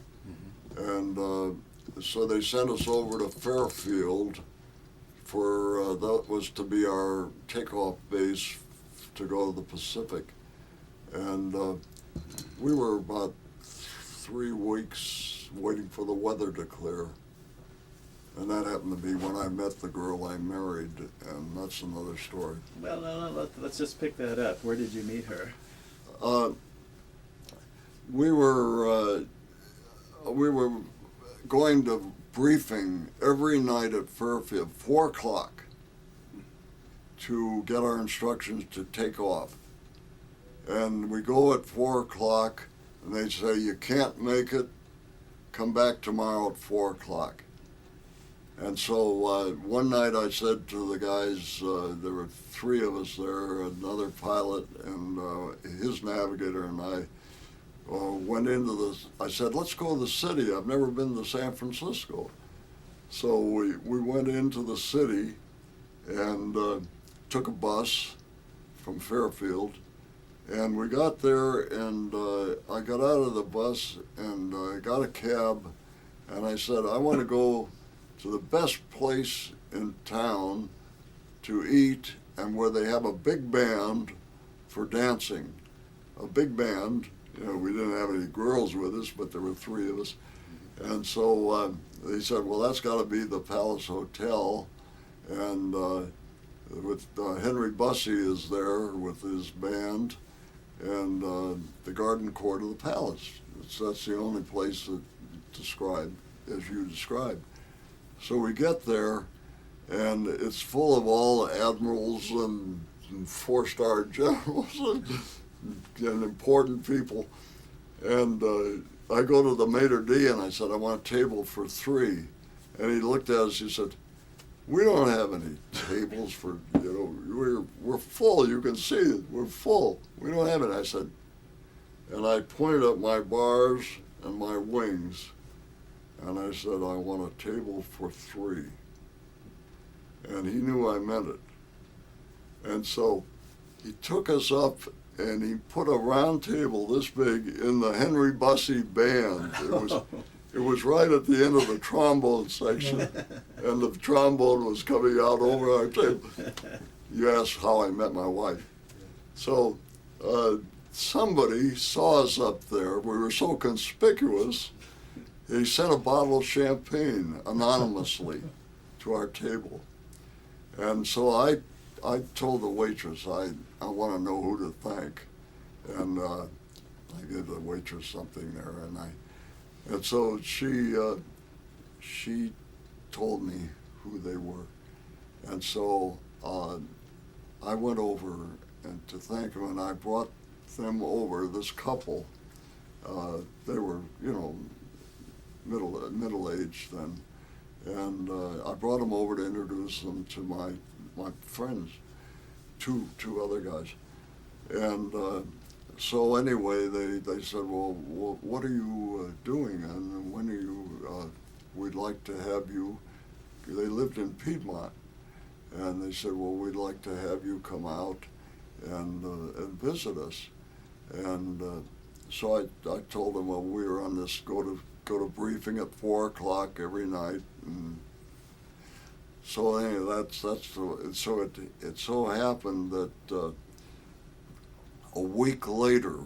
Mm-hmm. And so they sent us over to Fairfield for, that was to be our takeoff base to go to the Pacific. And we were about 3 weeks waiting for the weather to clear. And that happened to be when I met the girl I married, and that's another story. Well, let's just pick that up. Where did you meet her? We were going to briefing every night at Fairfield, 4 o'clock, to get our instructions to take off. And we go at 4 o'clock, and they say, you can't make it, come back tomorrow at 4 o'clock. And so one night I said to the guys, there were 3 of us there, another pilot and his navigator and I, went into this. I said, let's go to the city. I've never been to San Francisco. So we went into the city and took a bus from Fairfield. And we got there, and I got out of the bus and I got a cab, and I said, I want to go to the best place in town to eat, and where they have a big band for dancing. A big band. You know, we didn't have any girls with us, but there were 3 of us. And so they said, well, that's got to be the Palace Hotel. And with Henry Bussey is there with his band, and the garden court of the palace. That's the only place that described, as you described. So we get there, and it's full of all admirals and 4-star generals and important people. And I go to the maitre d' and I said, I want a table for 3. And he looked at us, he said, we don't have any tables for, you know, we're full, you can see it, we're full. We don't have it. I said, and I pointed at my bars and my wings, and I said, I want a table for 3. And he knew I meant it. And so he took us up and he put a round table this big in the Henry Bussey band. It was right at the end of the trombone section, and the trombone was coming out over our table. You asked how I met my wife. So somebody saw us up there. We were so conspicuous, he sent a bottle of champagne anonymously to our table. And so I told the waitress, I want to know who to thank. And I gave the waitress something there, and so she told me who they were. And so I went over and to thank them, and I brought them over, this couple. They were, you know, middle-aged then. And I brought them over to introduce them to my friends, two other guys. And so anyway, they said, well, what are you doing, and when are you, we'd like to have you, they lived in Piedmont, and they said, well, we'd like to have you come out and visit us. And so I told them, well, we were on this go to briefing at 4 o'clock every night, and so anyway, so it so happened that a week later,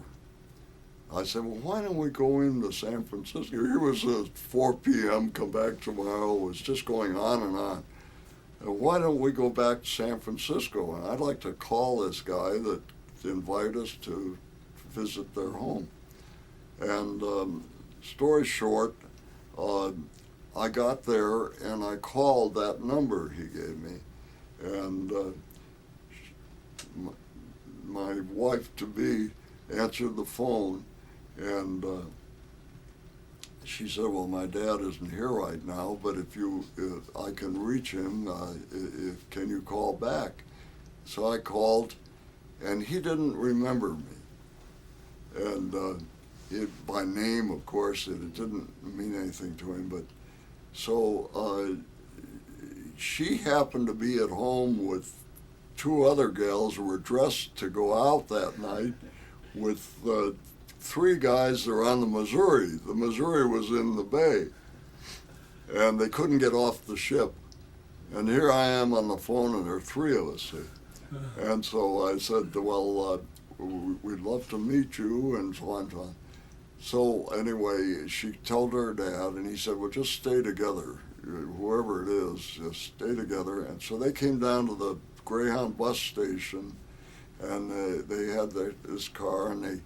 I said, well, why don't we go into San Francisco? Here was 4 p.m., come back tomorrow. It was just going on and on. And why don't we go back to San Francisco? And I'd like to call this guy that invited us to visit their home. And story short, I got there and I called that number he gave me. And my wife-to-be answered the phone, and she said, well, my dad isn't here right now, but if I can reach him, can you call back? So I called, and he didn't remember me. And by name, of course, it didn't mean anything to him, but so she happened to be at home with 2 other gals who were dressed to go out that night with 3 guys that were on the Missouri. The Missouri was in the bay, and they couldn't get off the ship. And here I am on the phone, and there are 3 of us here. And so I said, well, we'd love to meet you, and so on and so on. So anyway, she told her dad, and he said, well, just stay together. Whoever it is, just stay together. And so they came down to the Greyhound bus station, and they had this car, and they,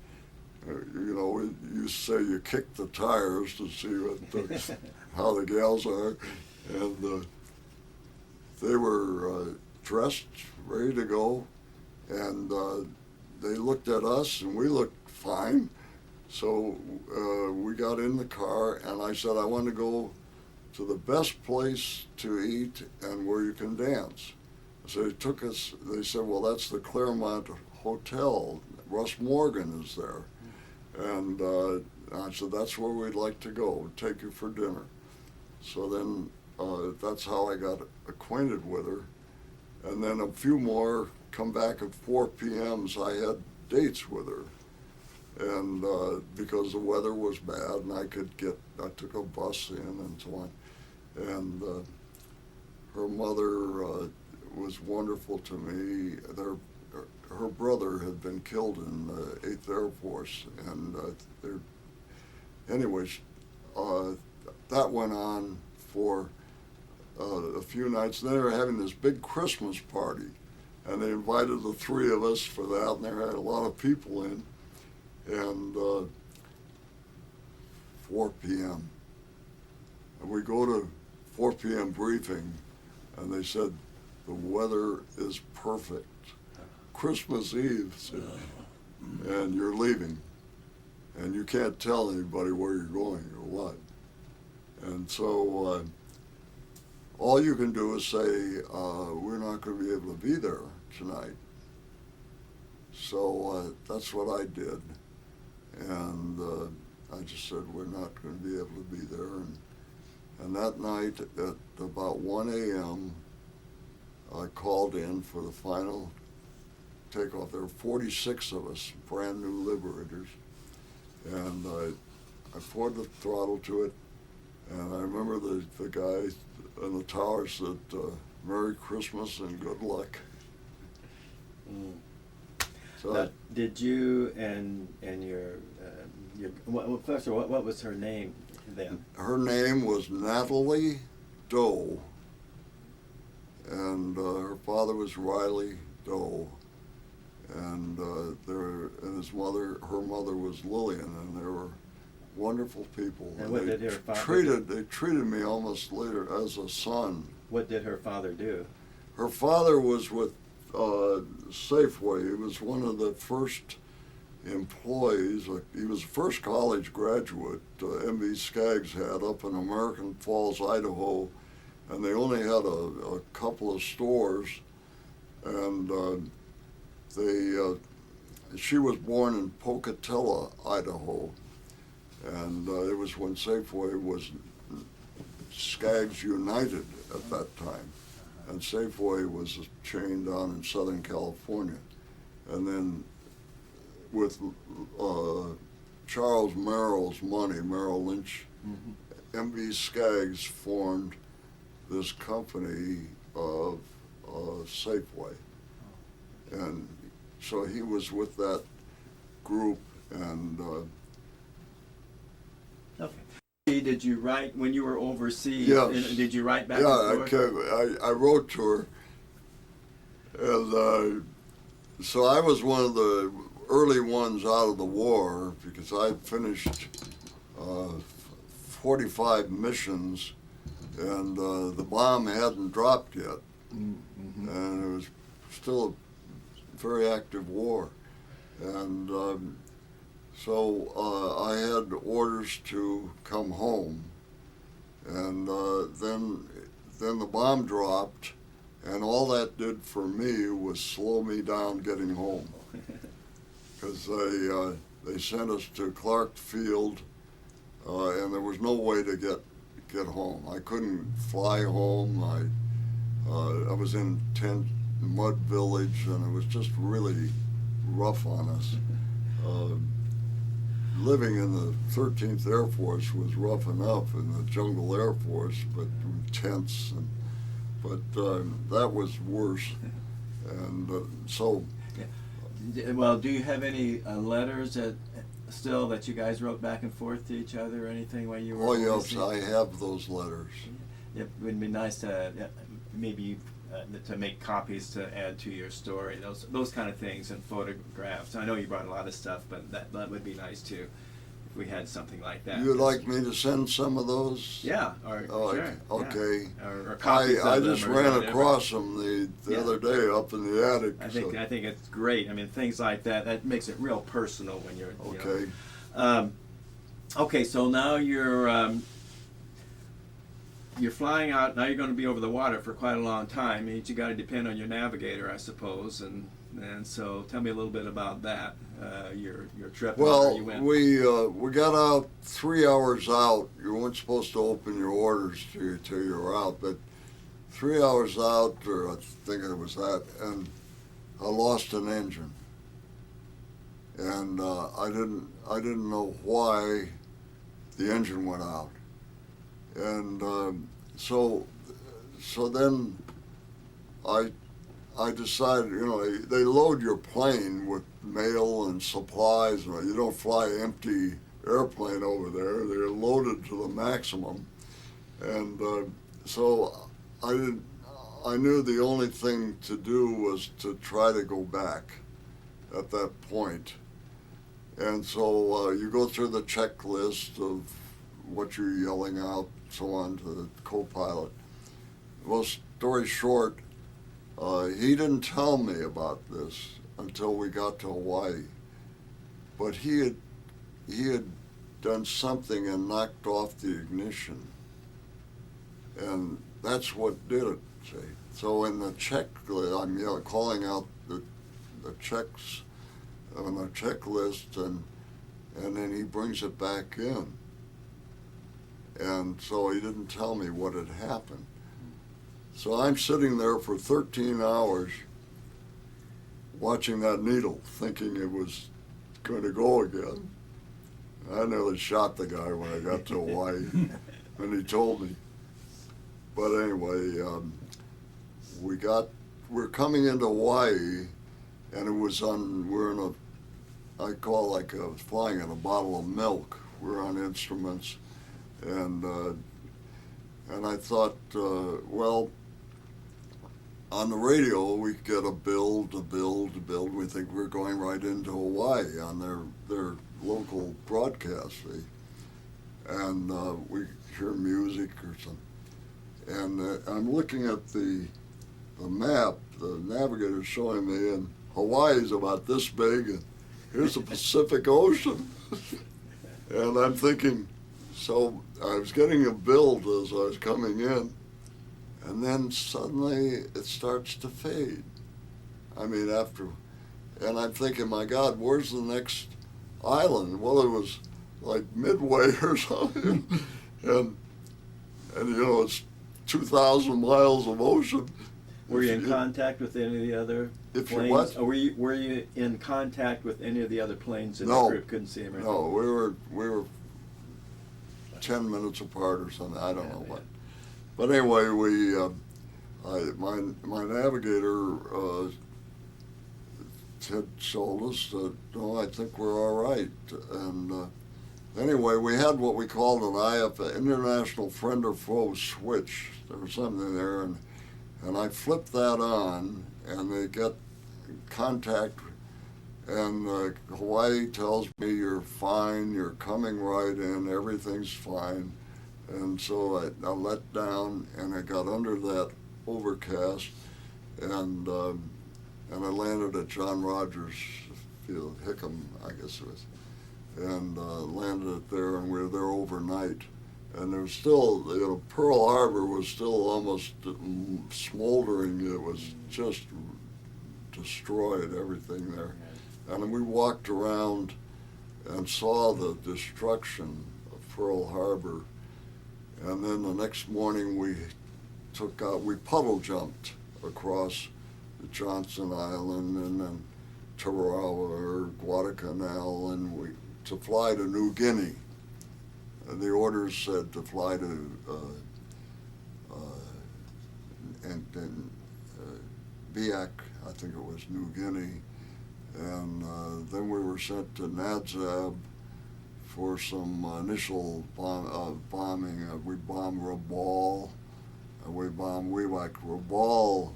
you say you kick the tires to see how the gals are, and they were dressed, ready to go, and they looked at us, and we looked fine. So we got in the car, and I said, I want to go to the best place to eat and where you can dance. So they took us, they said, well, that's the Claremont Hotel. Russ Morgan is there. And I said, that's where we'd like to go, take you for dinner. So then that's how I got acquainted with her. And then a few more come back at 4 p.m. I had dates with her. And because the weather was bad, and I took a bus in and so on. And her mother was wonderful to me. Her brother had been killed in the 8th Air Force, and anyways, that went on for a few nights. Then they were having this big Christmas party, and they invited the 3 of us for that, and there had a lot of people in. And 4 p.m. And we go to 4 p.m. briefing, and they said, the weather is perfect. Christmas Eve, and you're leaving. And you can't tell anybody where you're going or what. And so all you can do is say, we're not going to be able to be there tonight. So that's what I did. And I just said, we're not going to be able to be there. And that night at about 1 a.m., I called in for the final takeoff. There were 46 of us, brand new Liberators. And I poured the throttle to it. And I remember the guy in the tower said, Merry Christmas and good luck. Mm. So Now, did you and your first of all, what was her name then? her name was Natalie Doe, and her father was Riley Doe, and her mother was Lillian, and they were wonderful people. And what did her father They treated me almost later as a son. What did her father do? Her father was with Safeway. He was one of the first employees. He was the first college graduate M.B. Skaggs had up in American Falls, Idaho, and they only had a couple of stores, and she was born in Pocatello, Idaho, and it was when Safeway was Skaggs United at that time, and Safeway was a chain down in Southern California, and then with Charles Merrill's money, Merrill Lynch, M.B. Skaggs formed this company of Safeway, and so he was with that group, and Okay. Did you write when you were overseas? Yes. Did you write back yeah, and forth? I wrote to her, and so I was one of the early ones out of the war because I finished 45 missions, and the bomb hadn't dropped yet, and it was still a very active war, and so I had orders to come home, and then the bomb dropped, and all that did for me was slow me down getting home, because they sent us to Clark Field, and there was no way to get home. I couldn't fly home. I was in a tent mud village, and it was just really rough on us. Living in the 13th Air Force was rough enough in the Jungle Air Force, but tents, but that was worse. And so. Well, do you have any letters still that you guys wrote back and forth to each other or anything while you were overseas? overseas? Yes, I have those letters. It would be nice to maybe to make copies to add to your story, those kind of things, and photographs. I know you brought a lot of stuff, but that would be nice too if we had something like that. You'd like me to send some of those? Yeah, or sure. Okay. Yeah. Or copies I of them just or ran whatever. Across them the other day up in the attic. I think it's great. I mean, things like that makes it real personal when you're okay. Okay, so now you're flying out. Now you're going to be over the water for quite a long time. Means you got to depend on your navigator, I suppose. And so tell me a little bit about that. Your trip. Well, where you went. we got out 3 hours out. You weren't supposed to open your orders till you were out, but 3 hours out, or I think it was that, and I lost an engine, and I didn't know why the engine went out. And so then I decided, they load your plane with mail and supplies. You don't fly an empty airplane over there. They're loaded to the maximum. And so I knew the only thing to do was to try to go back at that point. And so you go through the checklist of what you're yelling out, so on, to the co-pilot. Well, story short, he didn't tell me about this until we got to Hawaii. But he had done something and knocked off the ignition. And that's what did it, see. So in the checklist, I'm calling out the checks on the checklist, and then he brings it back in. And so he didn't tell me what had happened. So I'm sitting there for 13 hours watching that needle, thinking it was going to go again. I nearly shot the guy when I got to Hawaii, and he told me. But anyway, we're coming into Hawaii, and it was we're in I call like I was flying in a bottle of milk. We're on instruments. And I thought, well, on the radio we get a build. We think we're going right into Hawaii on their local broadcast, see? And we hear music or something. And I'm looking at the map, the navigator's showing me, and Hawaii's about this big, and here's the Pacific Ocean. And I'm thinking, so I was getting a build as I was coming in, and then suddenly it starts to fade. I mean, after And I'm thinking, my God, where's the next island? Well, it was like Midway or something. and it's 2,000 miles of ocean. Were you in contact with any of the other If you planes? what? Or were you in contact with any of the other planes in No. the group? Couldn't see them or anything? No, we were 10 minutes apart or something. I don't know what. But anyway, my navigator had told us that, no, I think we're all right. And anyway, we had what we called an IF, International Friend or Foe switch. There was something there, and I flipped that on, and they get contact, and Hawaii tells me you're fine, you're coming right in, everything's fine. And so I let down, and I got under that overcast, and I landed at John Rogers Field, Hickam, I guess it was, and landed it there, and we were there overnight. And there was still, Pearl Harbor was still almost smoldering. It was just destroyed, everything there. And we walked around and saw the destruction of Pearl Harbor. And then the next morning we puddle jumped across the Johnson Island and then Tarawa or Guadalcanal to fly to New Guinea. And the orders said to fly to Biak, I think it was New Guinea, and then we were sent to Nadzab for some initial bombing. We bombed Rabaul, and we bombed Biak. Rabaul,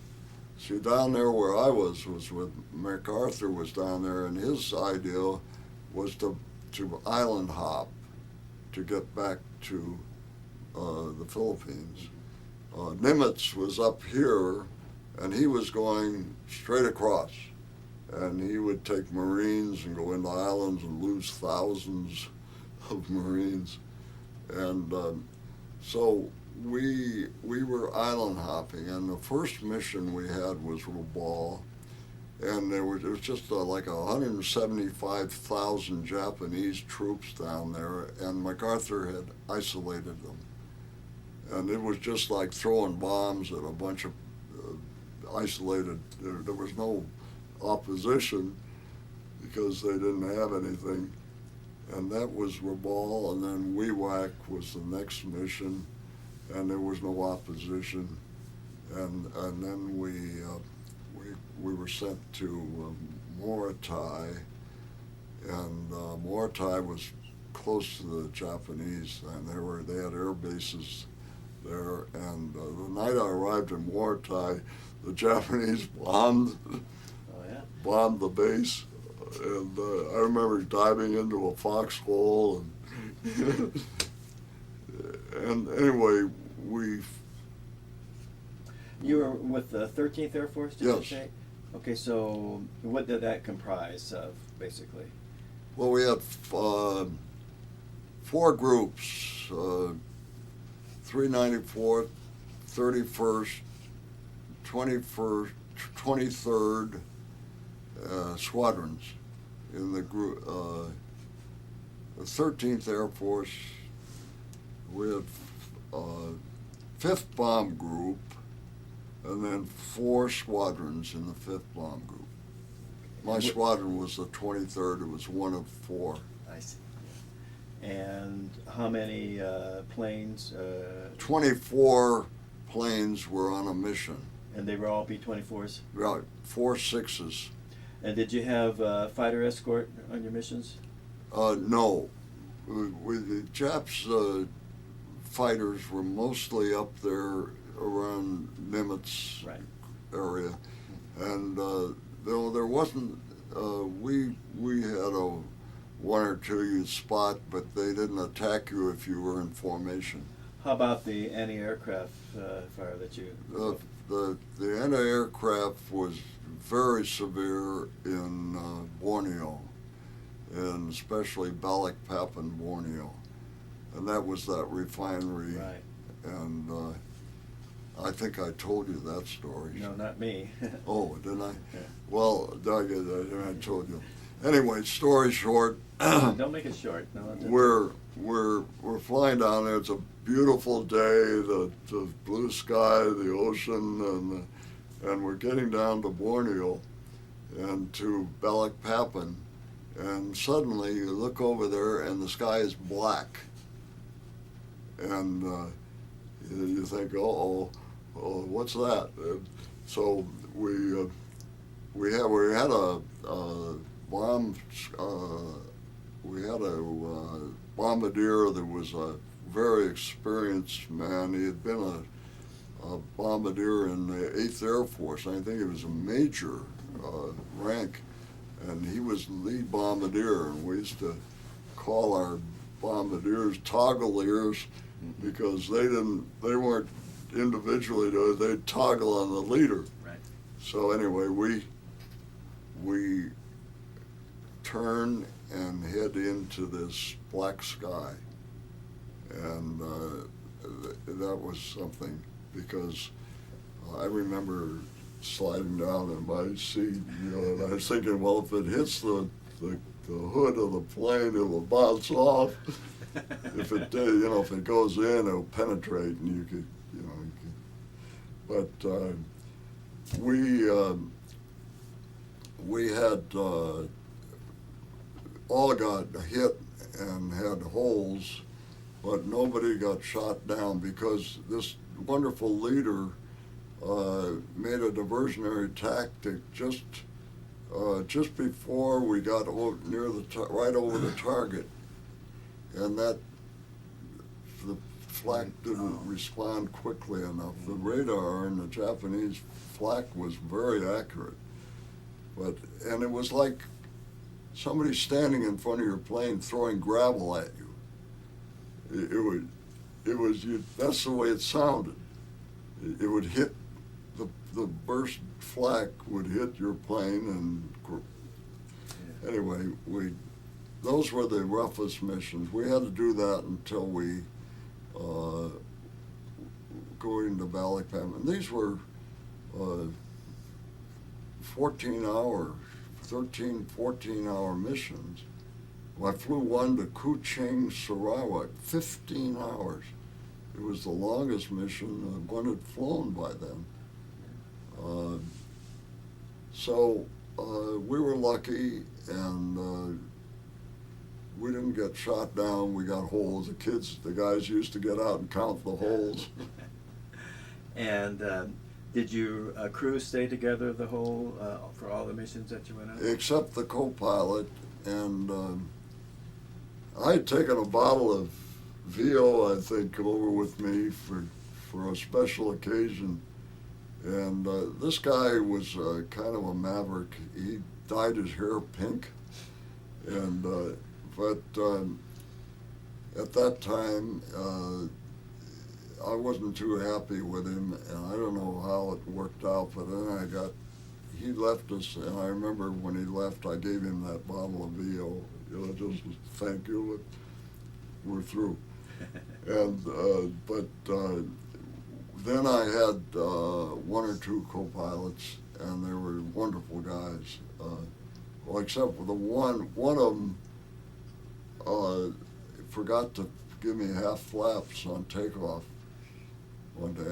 see, down there where I was with MacArthur was down there, and his idea was to island hop to get back to the Philippines. Nimitz was up here, and he was going straight across. And he would take Marines and go into islands and lose thousands of Marines. And so we were island hopping, and the first mission we had was Rabaul. And there was just like 175,000 Japanese troops down there, and MacArthur had isolated them. And it was just like throwing bombs at a bunch of isolated, there was no opposition because they didn't have anything. And that was Rabaul, and then Biak was the next mission, and there was no opposition. And then we were sent to Morotai, and Morotai was close to the Japanese, and they had air bases there. And the night I arrived in Morotai, the Japanese bombed the base, and I remember diving into a foxhole, and anyway, You were with the 13th Air Force, did you Yes. say? Okay, so what did that comprise of, basically? Well, we had 4 groups, 394th, 31st, 21st, 23rd squadrons in the group. The 13th Air Force, we had 5th Bomb Group, and then 4 squadrons in the 5th Bomb Group. My squadron was the 23rd. It was one of 4. I see. And how many planes? 24 planes were on a mission. And they were all B-24s? Right, 4 6s. And did you have fighter escort on your missions? No. The Japs' fighters were mostly up there around Nimitz area, and there wasn't. We had a 1 or 2 you spot, but they didn't attack you if you were in formation. How about the anti-aircraft fire that you? The anti-aircraft was very severe in Borneo, and especially Balikpapan, Borneo, and that was that refinery. Right. And I think I told you that story. No, not me. Oh, didn't I? Yeah. Well, Doug, I told you. Anyway, story short, Don't make it short. No, that's we're flying down there. It's a beautiful day, the blue sky, the ocean, and we're getting down to Borneo and to Balikpapan, and suddenly you look over there and the sky is black, and you think, oh, what's that? And so we had a bomb. We had a bombardier that was a very experienced man. He had been a bombardier in the 8th Air Force. I think he was a major rank, and he was the lead bombardier. And we used to call our bombardiers toggle ears because they weren't individually doing it. They'd toggle on the leader. Right. So anyway, we turn and head into this black sky, and that was something, because I remember sliding down in my seat, and I was thinking, well, if it hits the hood of the plane, it'll bounce off. If it did, if it goes in, it'll penetrate, and you could. But we had all got hit and had holes, but nobody got shot down because this wonderful leader made a diversionary tactic just before we got near right over the target, and that the flak didn't respond quickly enough. The radar in the Japanese flak was very accurate, and it was like somebody standing in front of your plane throwing gravel at you. That's the way it sounded. It would hit, the burst flak would hit your plane, and anyway, those were the roughest missions. We had to do that until we go into Balikpapan. And these were 13, 14-hour missions. I flew one to Kuching, Sarawak, 15 hours. It was the longest mission one had flown by then. So we were lucky, and we didn't get shot down. We got holes. The guys used to get out and count the holes. And did your crew stay together the whole, for all the missions that you went on? Except the co-pilot, and I had taken a bottle of VO, I think, over with me for a special occasion. And this guy was kind of a maverick. He dyed his hair pink, and but at that time I wasn't too happy with him, and I don't know how it worked out. But then he left us, and I remember when he left, I gave him that bottle of VO. Just thank you, but we're through. And but then I had one or two co-pilots, and they were wonderful guys. Well, except for the one of them forgot to give me half flaps on takeoff one day,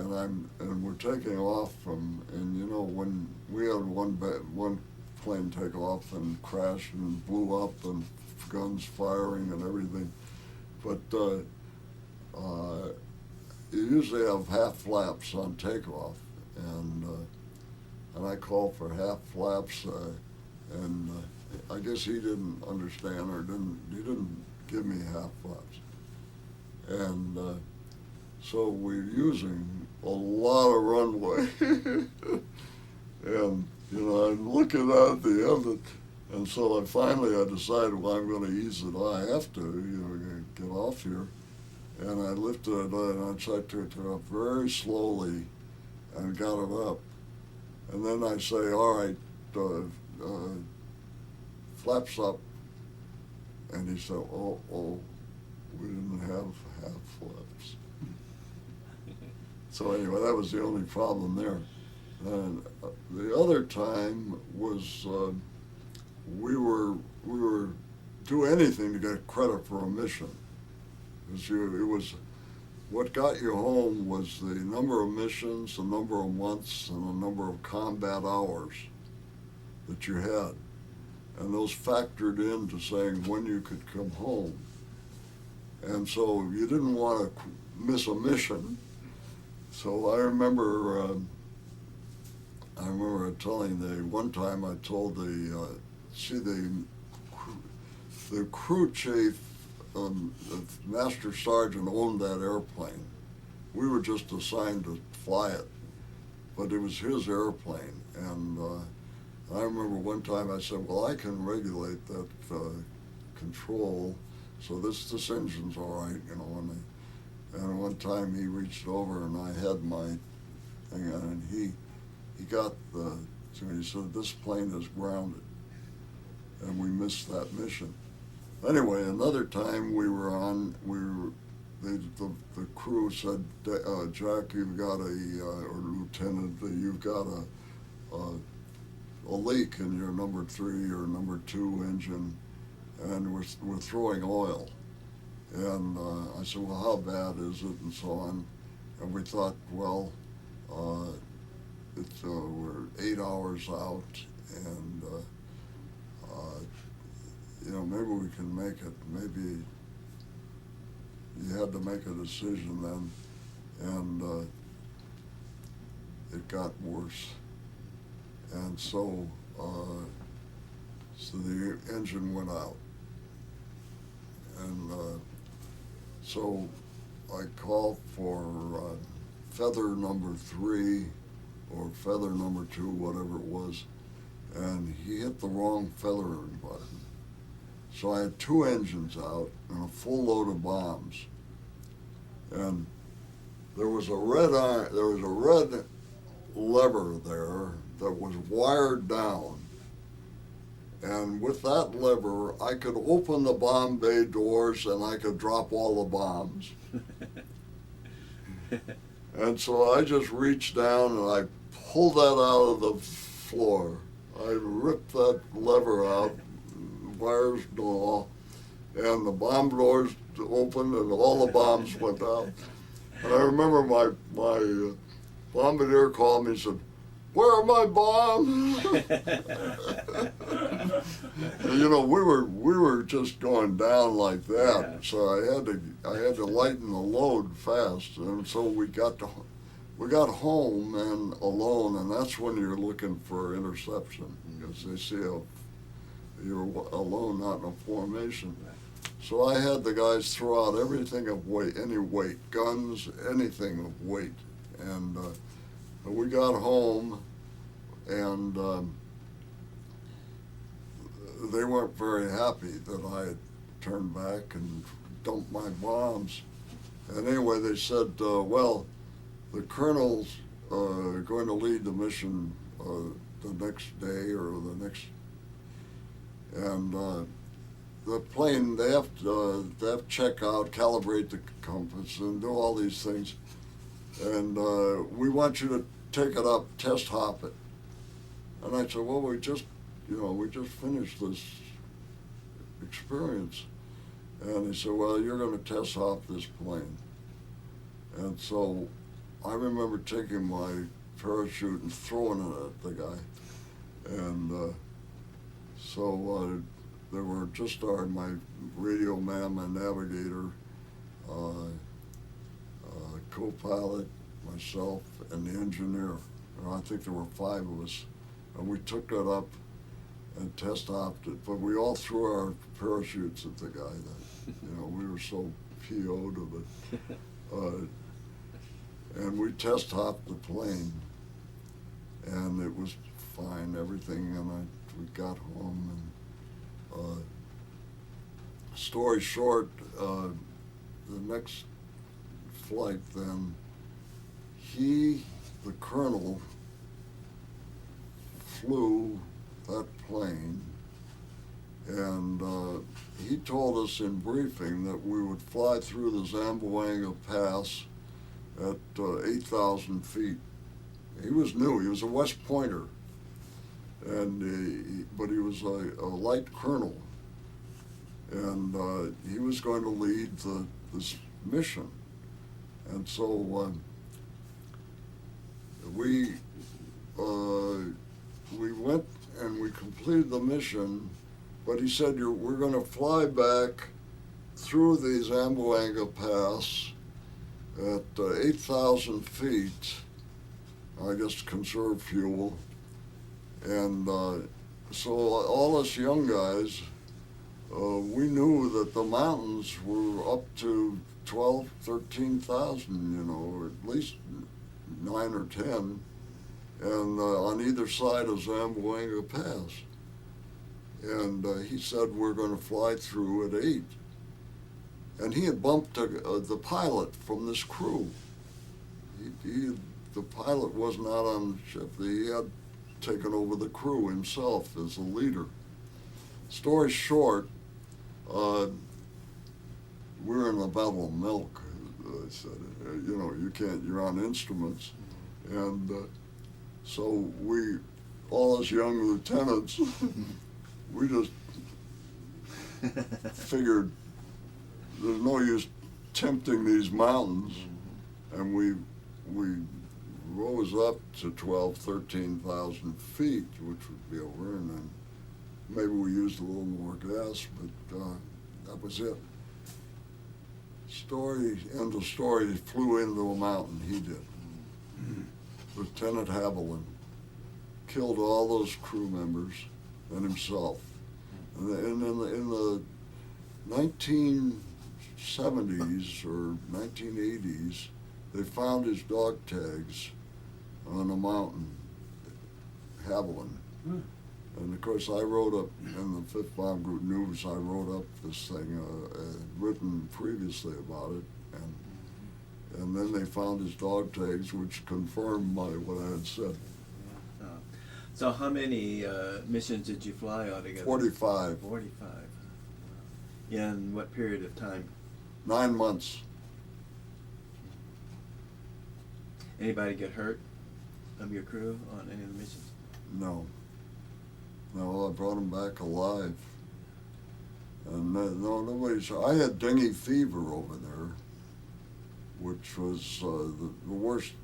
and we're taking off when we had one plane take off and crash and blew up and guns firing and everything, but you usually have half flaps on takeoff, and I called for half flaps, and I guess he didn't understand, or he didn't give me half flaps, and so we're using a lot of runway, and I'm looking at the end, and so I decided, well, I'm going to ease it. I have to, get off here. And I lifted it and I tried to it up very slowly and got it up. And then I say, all right, flaps up. And he said, oh, we didn't have half flaps. So anyway, that was the only problem there. And the other time was we were do anything to get credit for a mission. It was what got you home was the number of missions, the number of months, and the number of combat hours that you had. And those factored into saying when you could come home. And so you didn't want to miss a mission. So I remember telling one time I told the crew chief, the master sergeant owned that airplane. We were just assigned to fly it, but it was his airplane. And I remember one time I said, well, I can regulate that control, so this engine's all right, you know. And one time he reached over and I had my thing on, and he got so he said, this plane is grounded. And we missed that mission. Anyway, another time the crew said, Jack, you've got or Lieutenant, you've got a leak in your number 3 or number 2 engine, and we're throwing oil. And I said, well, how bad is it, and so on. And we thought, well, we're 8 hours out, and maybe we can make it. Maybe you had to make a decision then, and it got worse. And so the engine went out. And so I called for feather number 3 or feather number 2, whatever it was, and he hit the wrong feathering button. So I had 2 engines out and a full load of bombs. And there was a red lever there that was wired down. And with that lever, I could open the bomb bay doors and I could drop all the bombs. And so I just reached down and I pulled that out of the floor. I ripped that lever out, wires and all, and the bomb doors opened and all the bombs went out. And I remember my bombardier called me and said, "Where are my bombs?" And, we were just going down like that. Yeah. So I had to lighten the load fast, and so we got home and alone, and that's when you're looking for interception, because they see you're alone, not in a formation. So I had the guys throw out everything of weight, any weight, guns, anything of weight, and we got home, and they weren't very happy that I had turned back and dumped my bombs. And anyway, they said, well, the colonel's going to lead the mission the next day or the next, and the plane, they have to check out, calibrate the compass, and do all these things. And we want you to take it up, test hop it. And I said, well, we just finished this experience. And he said, well, you're going to test hop this plane. And so I remember taking my parachute and throwing it at the guy. And so there were just my radio man, my navigator, co-pilot, myself, and the engineer. I think there were 5 of us. And we took it up and test hopped it, but we all threw our parachutes at the guy. We were so PO'd of it. And we test hopped the plane, and it was fine, everything, and we got home. And story short, the next flight then, the colonel, flew that plane, and he told us in briefing that we would fly through the Zamboanga Pass at 8,000 feet. He was new. He was a West Pointer, but he was a light colonel, and he was going to lead this mission. And so we went and we completed the mission, but he said, we're going to fly back through the Zamboanga Pass at 8,000 feet, I guess to conserve fuel. And so all us young guys, we knew that the mountains were up to 12, 13,000, you know, or at least 9 or 10, and on either side of Zamboanga Pass. And he said, we're going to fly through at 8. And he had bumped the pilot from this crew. The pilot was not on the ship. He had taken over the crew himself as a leader. Story short, we were in a battle of milk, I said. You know, you're on instruments. And so all us young lieutenants, we just figured there's no use tempting these mountains, and we rose up to 12, 13,000 feet, which would be over, and then maybe we used a little more gas, but that was it. End of story. He flew into a mountain. He did. Lieutenant Haviland killed all those crew members and himself. And in the 1970s or 1980s, they found his dog tags on a mountain, Haviland. And of course, I wrote up in the 5th Bomb Group News, I wrote up this thing, written previously about it, and then they found his dog tags, which confirmed what I had said. So how many missions did you fly altogether? 45. 45. In what period of time? 9 months. Anybody get hurt of your crew on any of the missions? No, I brought him back alive. And nobody's. I had dengue fever over there, which was the worst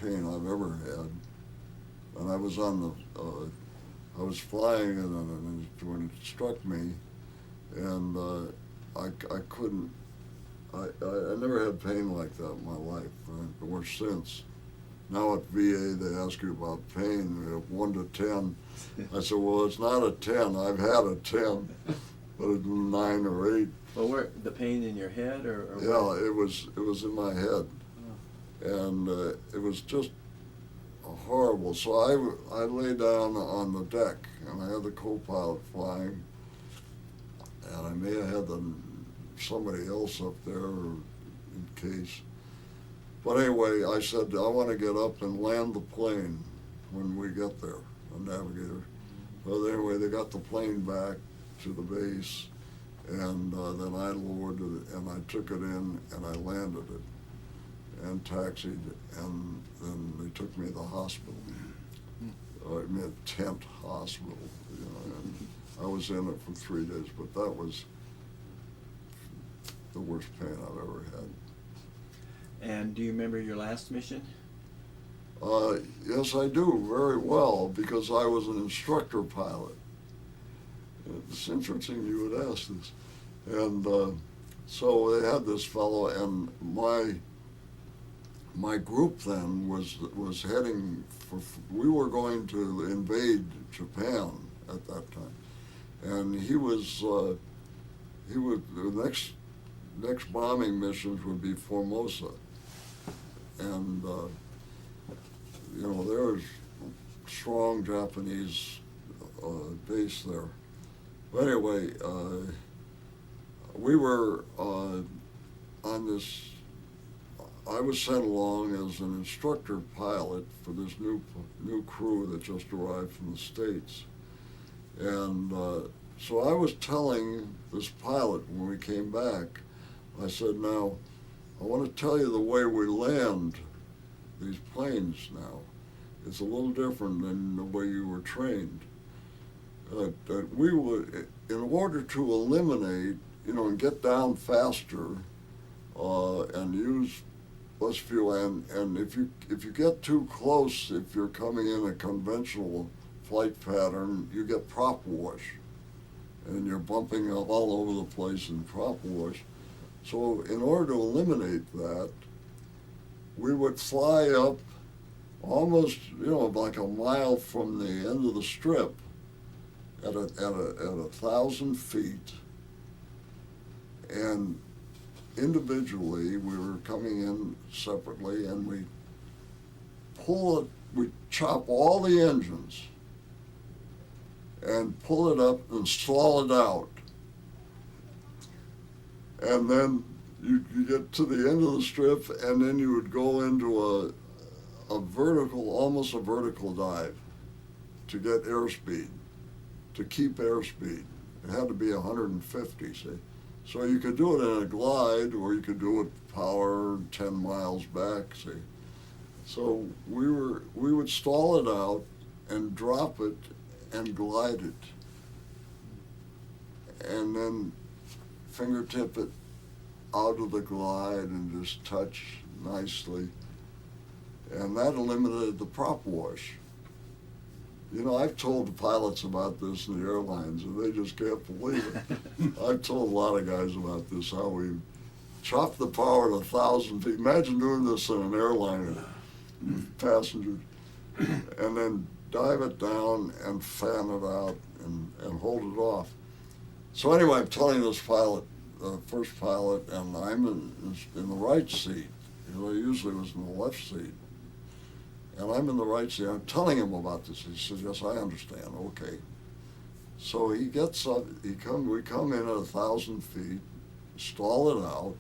pain I've ever had. And I was I was flying, and when it struck me, and I couldn't. I never had pain like that in my life, or since. Now at VA, they ask you about pain, 1 to 10. I said, well, it's not a 10. I've had a 10, but it's 9 or 8. Well, where the pain in your head, or yeah, what? it was in my head, and it was just horrible. So I lay down on the deck, and I had the co-pilot flying, and I may have had somebody else up there in case. But anyway, I said, I want to get up and land the plane when we get there, a navigator. So anyway, they got the plane back to the base, and then I lowered it, and I took it in, and I landed it, and taxied, and then they took me to the hospital. I mean, tent hospital, you know, and I was in it for 3 days, but that was the worst pain I've ever had. And do you remember your last mission? Yes, I do, very well, because I was an instructor pilot. It's interesting you would ask this. And so they had this fellow, and my group then was heading for, we were going to invade Japan at that time. And the next bombing missions would be Formosa. And, you know, there was strong Japanese base there. But anyway, we were on this, I was sent along as an instructor pilot for this new crew that just arrived from the States. And so I was telling this pilot when we came back, I said, now, I I want to tell you the way we land these planes now. It's a little different than the way you were trained. That we would, in order to eliminate, and get down faster, and use less fuel, and if you get too close, if you're coming in a conventional flight pattern, you get prop wash, and you're bumping up all over the place in prop wash. So in order to eliminate that, we would fly up almost, like a mile from the end of the strip at 1,000 feet. And individually, we were coming in separately, and we chop all the engines and pull it up and stall it out. And then you get to the end of the strip, and then you would go into almost a vertical dive to get airspeed, to keep airspeed. It had to be 150, see? So you could do it in a glide, or you could do it power 10 miles back, see? So we would stall it out and drop it and glide it. And then fingertip it out of the glide and just touch nicely. And that eliminated the prop wash. I've told the pilots about this in the airlines, and they just can't believe it. I've told a lot of guys about this, how we chop the power at 1,000 feet. Imagine doing this in an airliner, passengers, and then dive it down and fan it out and hold it off. So anyway, I'm telling this pilot, first pilot, and I'm in the right seat. I usually was in the left seat. And I'm in the right seat. I'm telling him about this. He says, yes, I understand. Okay. So he gets up, we come in at 1,000 feet, stall it out,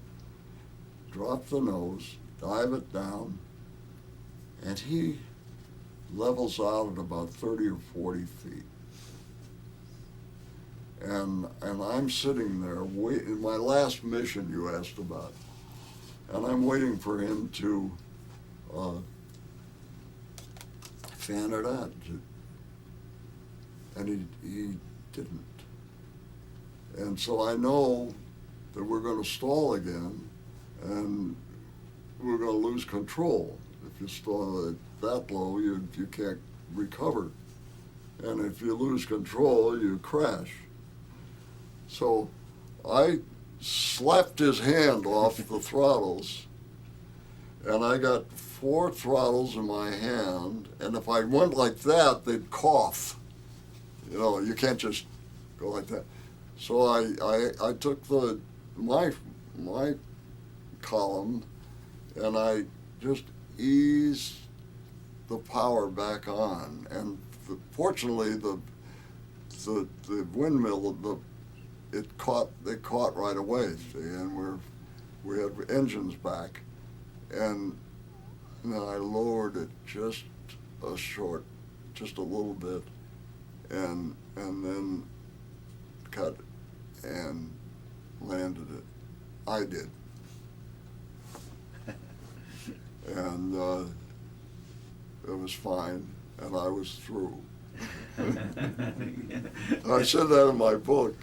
drop the nose, dive it down, and he levels out at about 30 or 40 feet. And I'm sitting there waiting, my last mission you asked about, and I'm waiting for him to fan it out. And he didn't. And so I know that we're going to stall again, and we're going to lose control. If you stall it that low, you can't recover. And if you lose control, you crash. So I slapped his hand off the throttles, and I got 4 throttles in my hand, and if I went like that, they'd cough. You can't just go like that. So I took my column, and I just eased the power back on, and fortunately the windmill, they caught right away, see, and we had engines back, and then I lowered it just a little bit, and then cut and landed it. I did. And it was fine, and I was through. I said that in my book.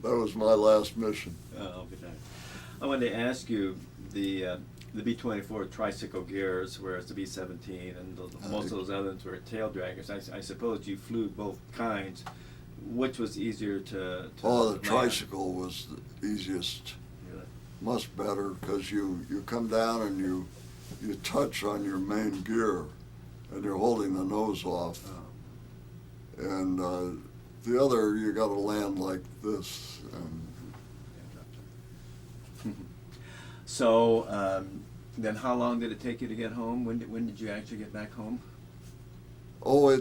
That was my last mission. Oh, good night. I wanted to ask you, the B-24 tricycle gears, whereas the B-17 and most of those others were tail draggers. I suppose you flew both kinds. Which was easier to the land? tricycle was the easiest. Really? Much better, because you come down and you touch on your main gear, and you're holding the nose off. Oh. And the other, you got to land like this. So then how long did it take you to get home? When did you actually get back home? Oh,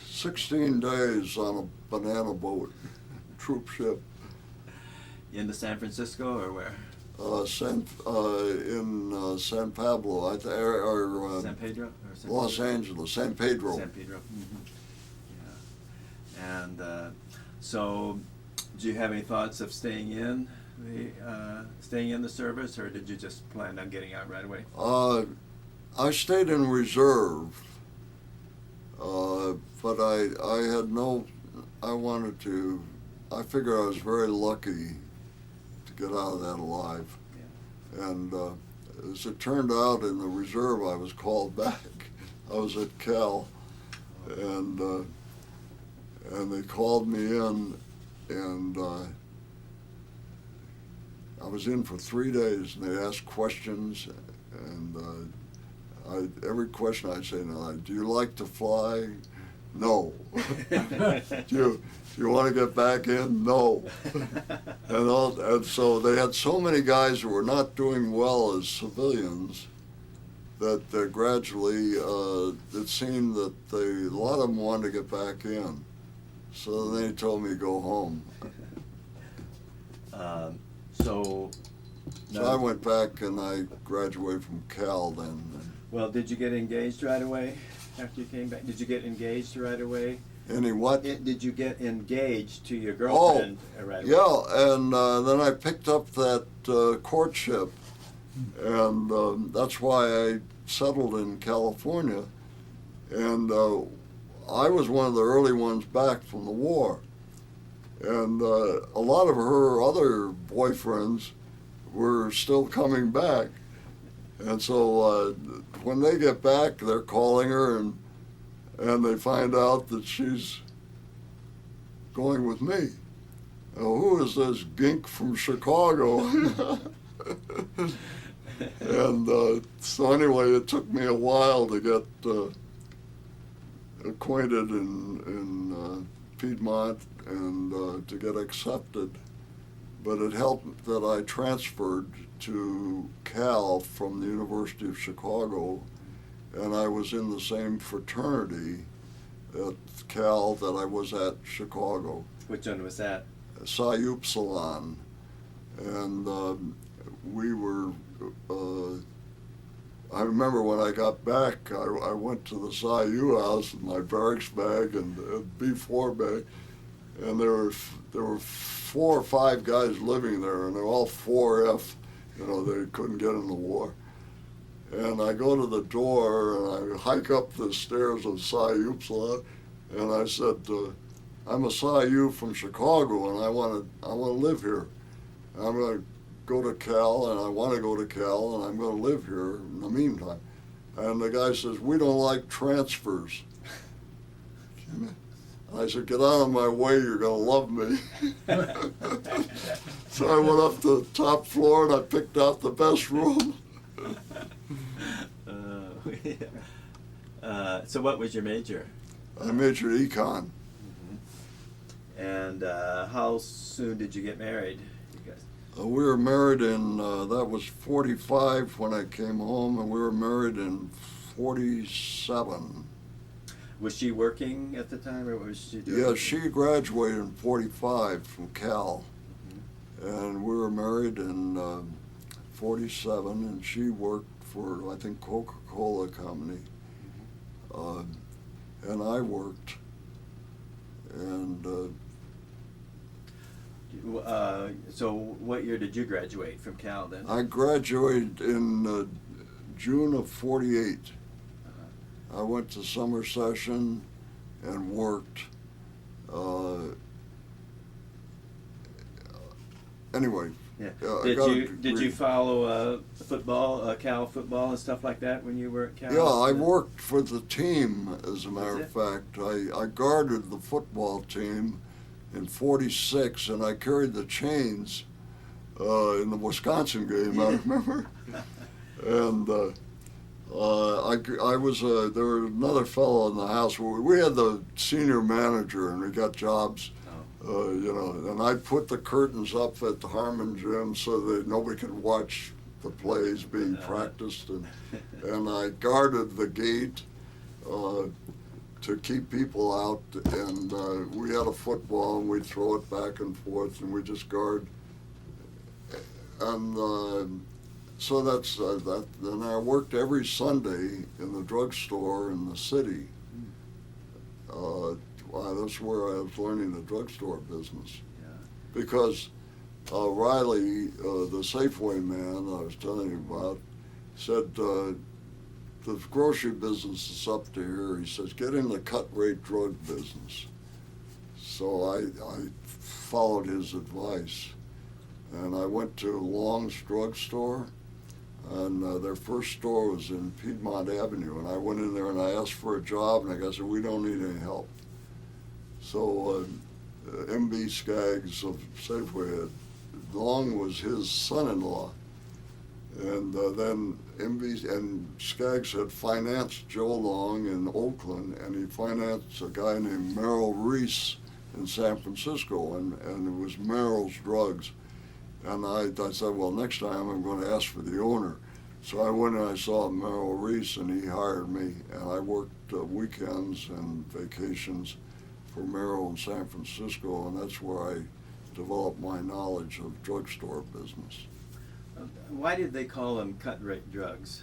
16 days on a banana boat, troop ship. In San Francisco or where? In San Pablo, or San Pedro? Or San Los Pedro? Angeles, San Pedro. San Pedro. Yeah. And so, do you have any thoughts of staying in staying in the service, or did you just plan on getting out right away? I stayed in reserve, but I had no, I wanted to, I figured I was very lucky to get out of that alive. Yeah. And as it turned out, in the reserve, I was called back. I was at Cal, and they called me in, and I was in for 3 days, and they asked questions, and every question I'd say, no, do you like to fly? No. do you want to get back in? No. And so they had so many guys who were not doing well as civilians that gradually it seemed that a lot of them wanted to get back in. So then they told me go home. So I went back and I graduated from Cal then. Well, did you get engaged right away after you came back? Did you get engaged right away? Any what? Did you get engaged to your girlfriend right away? Yeah, and then I picked up that courtship, and that's why I settled in California. And I was one of the early ones back from the war. And a lot of her other boyfriends were still coming back. And so when they get back, they're calling her, and they find out that she's going with me. Who is this gink from Chicago? And so anyway, it took me a while to get acquainted in Piedmont and to get accepted. But it helped that I transferred to Cal from the University of Chicago, and I was in the same fraternity at Cal that I was at Chicago. Which one was that? Psi Upsilon. And we were, I remember when I got back, I went to the Psi U house with my barracks bag and B-4 bag, and there were 4 or 5 guys living there, and they're all 4F. You know, they couldn't get in the war. And I go to the door, and I hike up the stairs of Psi Upsilon, and I said, I'm a Psi U from Chicago, and I want to live here. I'm going to go to Cal, and I want to go to Cal, and I'm going to live here in the meantime. And the guy says, we don't like transfers. I said, get out of my way, you're going to love me. So I went up to the top floor and I picked out the best room. So what was your major? I majored econ. Mm-hmm. And how soon did you get married, you guys? We were married in, that was 45 when I came home, and we were married in 47. Was she working at the time, or was she doing? Yeah, she graduated in 45 from Cal, and we were married in 47, and she worked for, I think, Coca-Cola Company, and I worked, and so what year did you graduate from Cal then? I graduated in June of 48. I went to summer session and worked. Anyway. Yeah. Did you follow football, Cal football and stuff like that when you were at Cal? Yeah, I worked for the team, as a matter of fact. I guarded the football team in 46, and I carried the chains in the Wisconsin game, I remember. And I was, there was another fellow in the house. We had the senior manager, and we got jobs, you know, and I put the curtains up at the Harmon Gym so that nobody could watch the plays being practiced, and I guarded the gate to keep people out, and we had a football, and we'd throw it back and forth, and we just guard. And so that's that. Then I worked every Sunday in the drugstore in the city. That's where I was learning the drugstore business. Yeah. Because Riley, the Safeway man I was telling you about, said, the grocery business is up to here. He says, get in the cut rate drug business. So I followed his advice, and I went to Long's drugstore, and their first store was in Piedmont Avenue, and I went in there and I asked for a job, and the guy said, we don't need any help. So M.B. Skaggs of Safeway, Long was his son-in-law, and then M.B. and Skaggs had financed Joe Long in Oakland, and he financed a guy named Merrill Reese in San Francisco, and it was Merrill's Drugs. And I said, well, next time I'm going to ask for the owner. So I went and I saw Merrill Reese, and he hired me, and I worked weekends and vacations for Merrill in San Francisco, and that's where I developed my knowledge of drugstore business. Why did they call them cut rate drugs?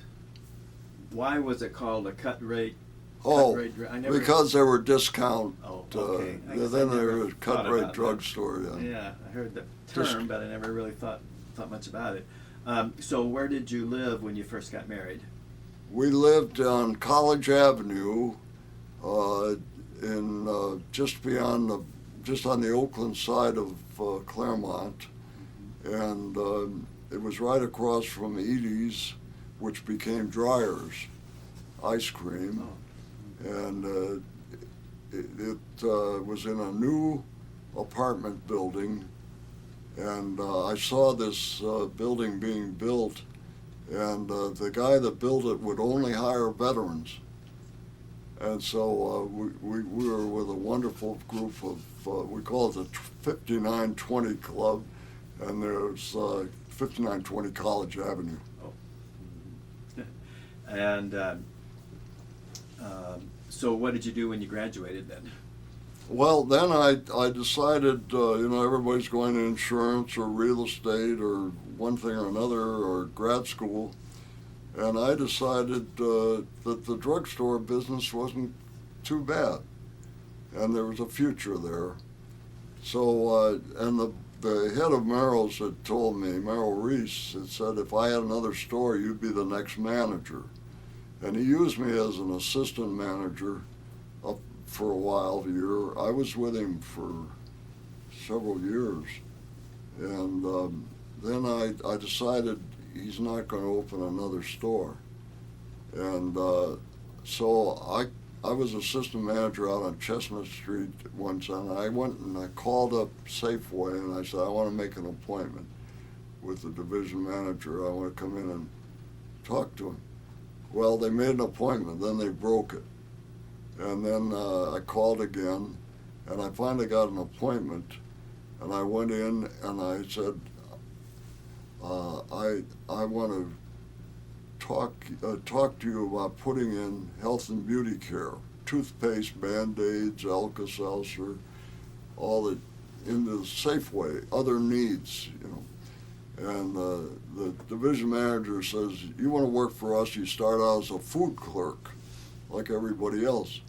Why was it called a cut rate? Because they were discount. Oh, okay. Then they were cut rate drugstore. Yeah, I heard the term, but I never really thought much about it. So where did you live when you first got married? We lived on College Avenue, in just on the Oakland side of Claremont, and it was right across from Edie's, which became Dryer's ice cream. And it was in a new apartment building, and I saw this building being built, and the guy that built it would only hire veterans. And so we were with a wonderful group of, we call it the 5920 Club, and there's 5920 College Avenue. Oh. And so what did you do when you graduated then? Well, then I decided, everybody's going to insurance or real estate or one thing or another or grad school. And I decided that the drugstore business wasn't too bad, and there was a future there. So, and the head of Merrill's had told me, Merrill Reese, had said, if I had another store, you'd be the next manager. And he used me as an assistant manager up for a while, a year. I was with him for several years. And then I decided he's not going to open another store. And so I was assistant manager out on Chestnut Street one time. I went and I called up Safeway and I said, I want to make an appointment with the division manager. I want to come in and talk to him. Well, they made an appointment, then they broke it. And then I called again, and I finally got an appointment, and I went in and I said, I want to talk to you about putting in health and beauty care, toothpaste, Band-Aids, Alka-Seltzer, all that into the Safeway, other needs, And the division manager says, you want to work for us, you start out as a food clerk, like everybody else.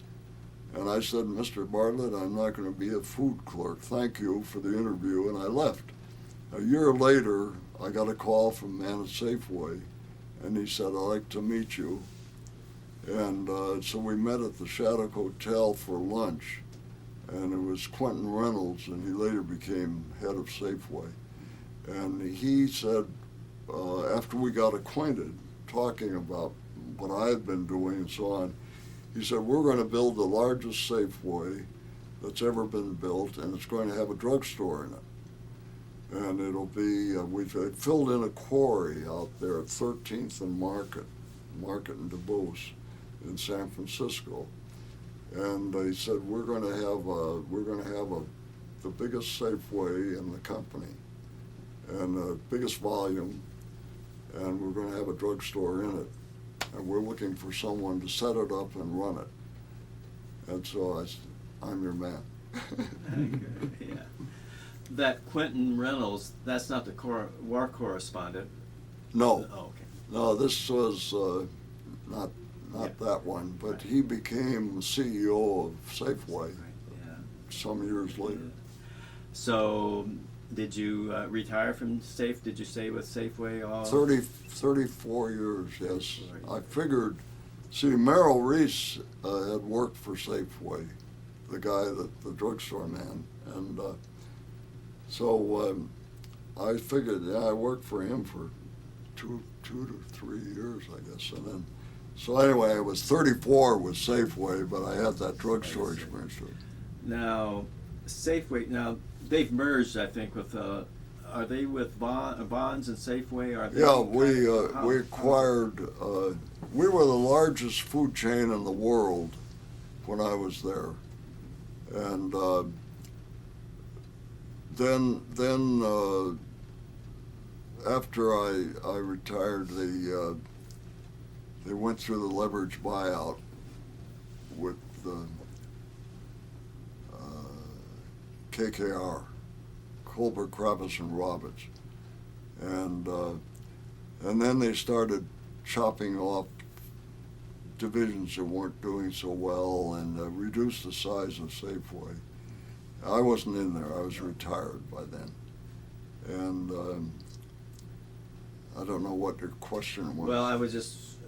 And I said, Mr. Bartlett, I'm not going to be a food clerk. Thank you for the interview, and I left. A year later, I got a call from the man at Safeway, and he said, I'd like to meet you. And so we met at the Shattuck Hotel for lunch, and it was Quentin Reynolds, and he later became head of Safeway. And he said, after we got acquainted, talking about what I had been doing and so on, he said, we're going to build the largest Safeway that's ever been built, and it's going to have a drugstore in it. And it'll be, we've filled in a quarry out there at 13th and Market and DuBois in San Francisco. And he said, we're going to have the biggest Safeway in the company, and the biggest volume, and we're going to have a drugstore in it. And we're looking for someone to set it up and run it. And so I'm your man. Yeah. That Quentin Reynolds, that's not the war correspondent. No. Oh, okay. No, this was not that one, but right. He became CEO of Safeway some years later. So Did you retire from Safe? Did you stay with Safeway all? 34 years, yes. Right. I figured, see, Merrill Reese had worked for Safeway, the guy, the drugstore man. And so I figured, yeah, I worked for him for two to 3 years, I guess. And then, so anyway, I was 34 with Safeway, but I had that drugstore experience too. Now, Safeway, now they've merged, I think, with, are they with Bonds and Safeway? Are they Yeah, we acquired, we were the largest food chain in the world when I was there. And then after I retired, they went through the leverage buyout with KKR, Colbert, Kravis, and Roberts, and then they started chopping off divisions that weren't doing so well and reduced the size of Safeway. I wasn't in there; I was retired by then, and I don't know what your question was. Well, I was just,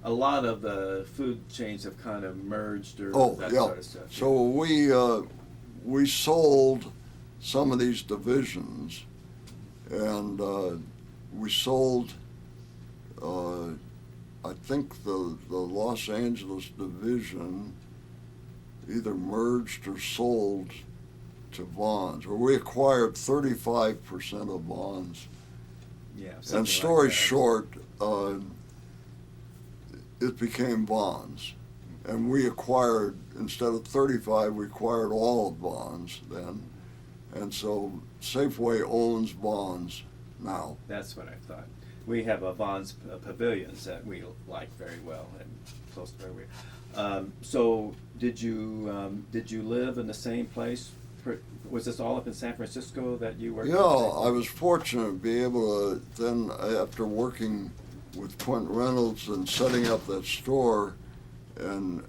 a lot of the food chains have kind of merged or that sort of stuff. So we sold some of these divisions, and we sold, I think the Los Angeles division either merged or sold to Vons, or we acquired 35% of Vons. Yeah. And story short, it became Vons. And we acquired, instead of 35, we acquired all of Vons then. And so Safeway owns Vons now. That's what I thought. We have a Vons pavilions that we like very well and close to where we. So did you live in the same place? Was this all up in San Francisco that you worked? Yeah, I was fortunate to be able to then, after working with Quentin Reynolds and setting up that store, and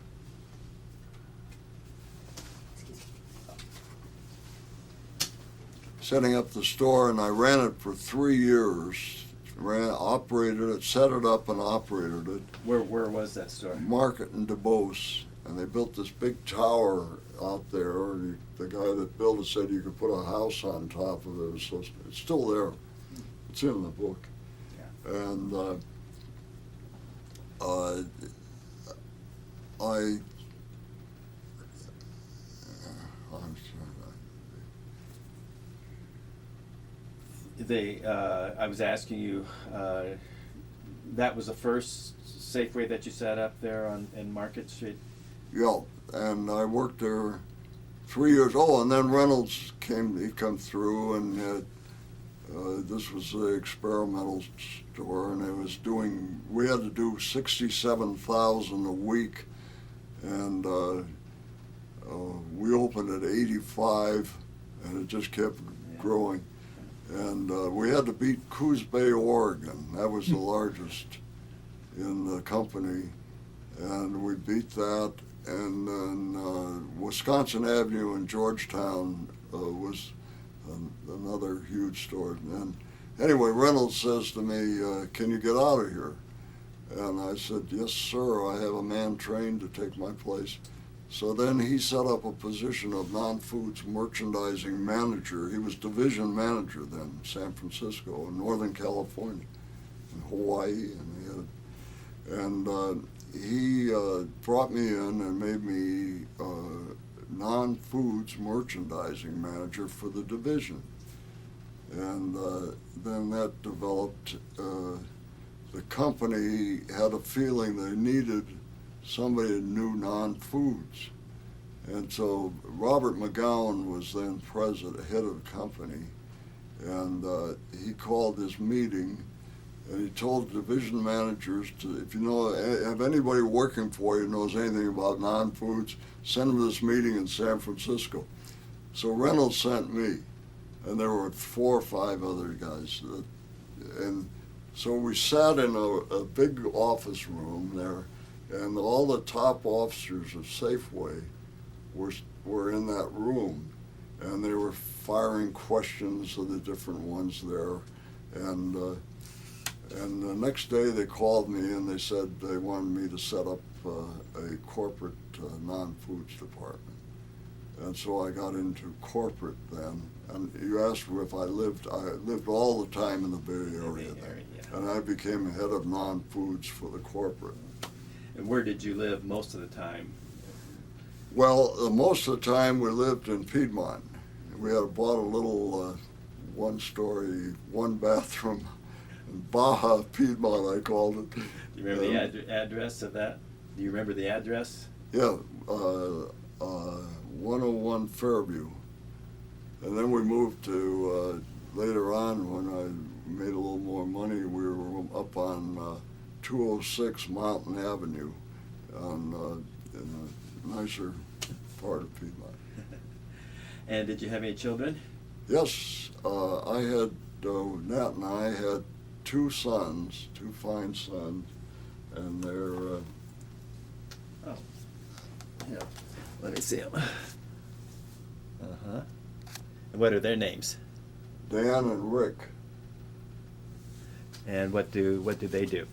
setting up the store, and I ran it for 3 years. Operated it, set it up, and operated it. Where was that store? Market in DuBose, and they built this big tower out there. And the guy that built it said you could put a house on top of it. So it's still there. It's in the book. Yeah. And I was asking you, that was the first Safeway that you set up there in Market Street? yeah, and I worked there 3 years. Oh, and then Reynolds came. He come through, and this was the experimental store, and it was doing. We had to do 67,000 a week, and we opened at 85, and it just kept growing. And we had to beat Coos Bay, Oregon. That was the largest in the company, and we beat that. And then Wisconsin Avenue in Georgetown was another huge store. And anyway, Reynolds says to me, "Can you get out of here?" And I said, "Yes, sir. I have a man trained to take my place." So then he set up a position of non-foods merchandising manager. He was division manager then in San Francisco, in Northern California, in Hawaii, and he brought me in and made me non-foods merchandising manager for the division. And then that developed. The company had a feeling they needed somebody that knew non-foods. And so Robert McGowan was then president, head of the company, and he called this meeting, and he told division managers to, if you know, have anybody working for you knows anything about non-foods, send them to this meeting in San Francisco. So Reynolds sent me, and there were 4 or 5 other guys. And so we sat in a big office room there, and all the top officers of Safeway were in that room. and they were firing questions of the different ones there. And the next day they called me and they said they wanted me to set up a corporate non-foods department. And so I got into corporate then. And you asked me if I lived all the time in the Bay Area then. Yeah. And I became head of non-foods for the corporate. And where did you live most of the time? Well, most of the time we lived in Piedmont. We had bought a little one-story, one-bathroom, Baja Piedmont, I called it. Do you remember the address of that? Do you remember the address? Yeah, 101 Fairview. And then we moved to, later on when I made a little more money, we were up on 206 Mountain Avenue in a nicer part of Piedmont. And did you have any children? Yes, I had, Nat and I had two sons, two fine sons, and they're... Oh, yeah. Let me see them. Uh-huh. And what are their names? Dan and Rick. And what do they do?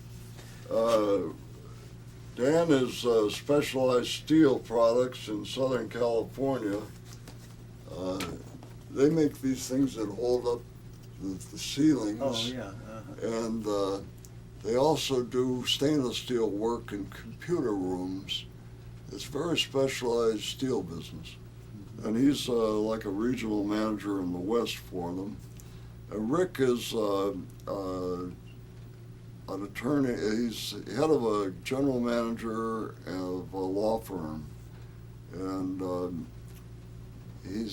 Dan is Specialized Steel Products in Southern California. They make these things that hold up the ceilings. Oh, yeah. Uh-huh. And they also do stainless steel work in computer rooms. It's very specialized steel business. And he's like a regional manager in the West for them. And Rick is an attorney. He's head of a general manager of a law firm. And he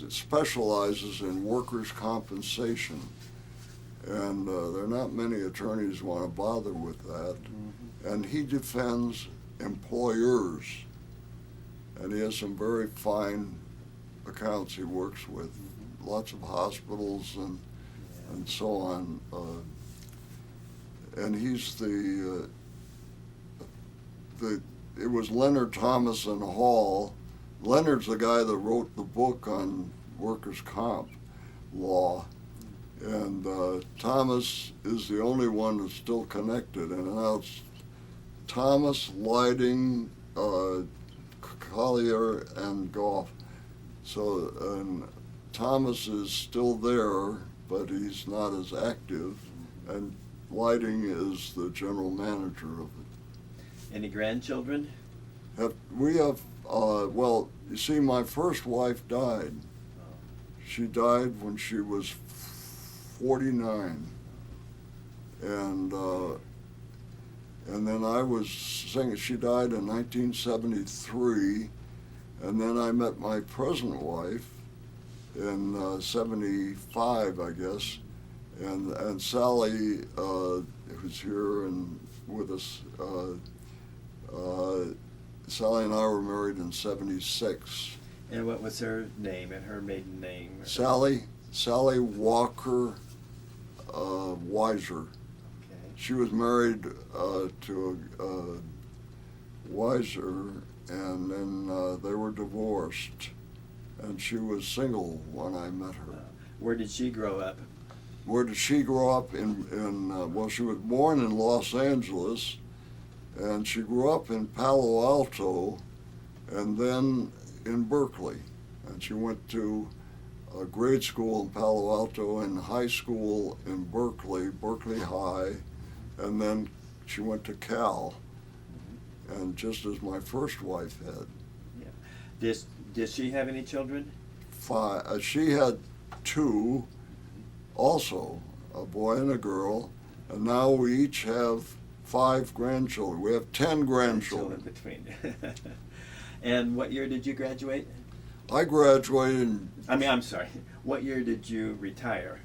specializes in workers' compensation. And there are not many attorneys who want to bother with that. Mm-hmm. And he defends employers. And he has some very fine accounts he works with, mm-hmm. Lots of hospitals and so on. And he's it was Leonard Thomas and Hall. Leonard's the guy that wrote the book on workers' comp law. And Thomas is the only one that's still connected. And now it's Thomas, Lyding, Collier, and Goff. So, and Thomas is still there, but he's not as active. And Lyding is the general manager of it. Any grandchildren? We have, well, you see, my first wife died. She died when she was 49. And then I was singing, she died in 1973, and then I met my present wife in 75, I guess, and Sally, who's here and with us, Sally and I were married in 76. And what was her name and her maiden name? Sally Walker Weiser. Okay. She was married to Weiser, and then they were divorced, and she was single when I met her. Where did she grow up? Where did she grow up? Well, she was born in Los Angeles, and she grew up in Palo Alto, and then in Berkeley. And she went to grade school in Palo Alto and high school in Berkeley High, and then she went to Cal, and just as my first wife had. Yeah. Did she have any children? She had two, also, a boy and a girl, and now we each have 5 grandchildren. We have 10 grandchildren. Between. And what year did you graduate? I graduated. I'm sorry. What year did you retire?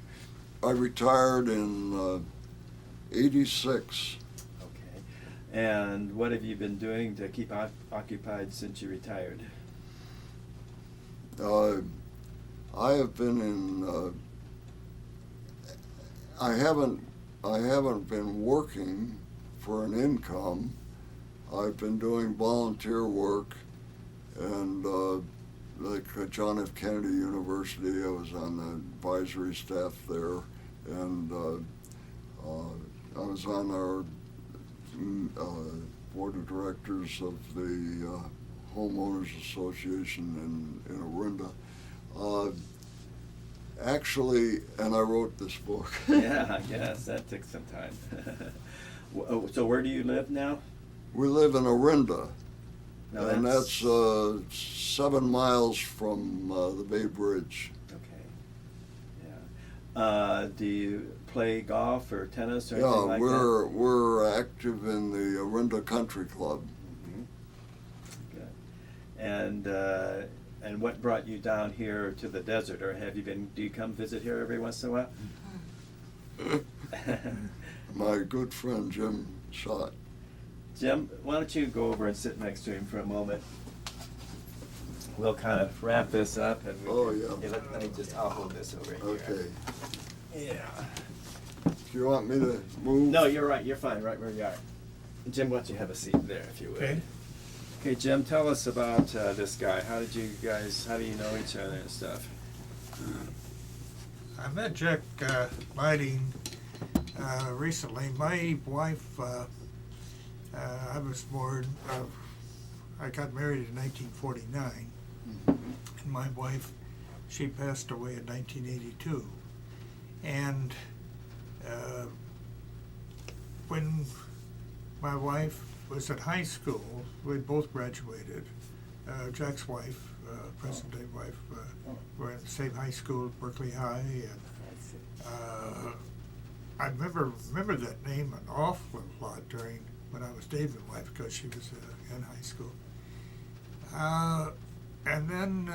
I retired in 86. Okay. And what have you been doing to keep occupied since you retired? I have been in. I haven't been working for an income. I've been doing volunteer work and like John F. Kennedy University, I was on the advisory staff there, and I was on our board of directors of the Homeowners Association in Orinda. Actually, and I wrote this book. Yeah, I guess that took some time. So where do you live now? We live in Orinda, No, and that's 7 miles from the Bay Bridge. Okay. Yeah. Do you play golf or tennis or anything like that? We're active in the Orinda Country Club. Mm-hmm. Good. And what brought you down here to the desert, or do you come visit here every once in a while? My good friend Jim Schott. Jim, why don't you go over and sit next to him for a moment? We'll kind of wrap this up, and let me I'll hold this over here. Okay. Yeah. Do you want me to move? No, you're right. You're fine right where you are. Jim, why don't you have a seat there, if you would? Okay. Okay, Jim, tell us about this guy. How do you know each other and stuff? I met Jack Lyding recently. My wife, I got married in 1949, and my wife, she passed away in 1982. And when my wife was at high school, we both graduated. Jack's wife, present-day wife, were in the same high school, Berkeley High, and I remember that name an awful lot when I was Dave's wife, because she was in high school. And then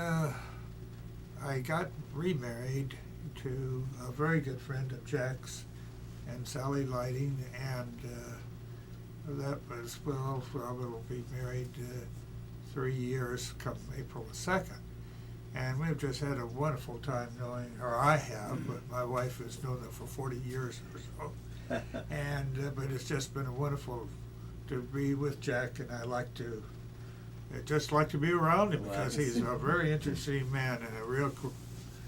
I got remarried to a very good friend of Jack's, and Sally Lyding, and that was, we'll be married 3 years come April the 2nd. And we've just had a wonderful time knowing, or I have, but my wife has known them for 40 years or so. And, but it's just been wonderful to be with Jack, and I just like to be around him, because he's a very interesting man and a real cool.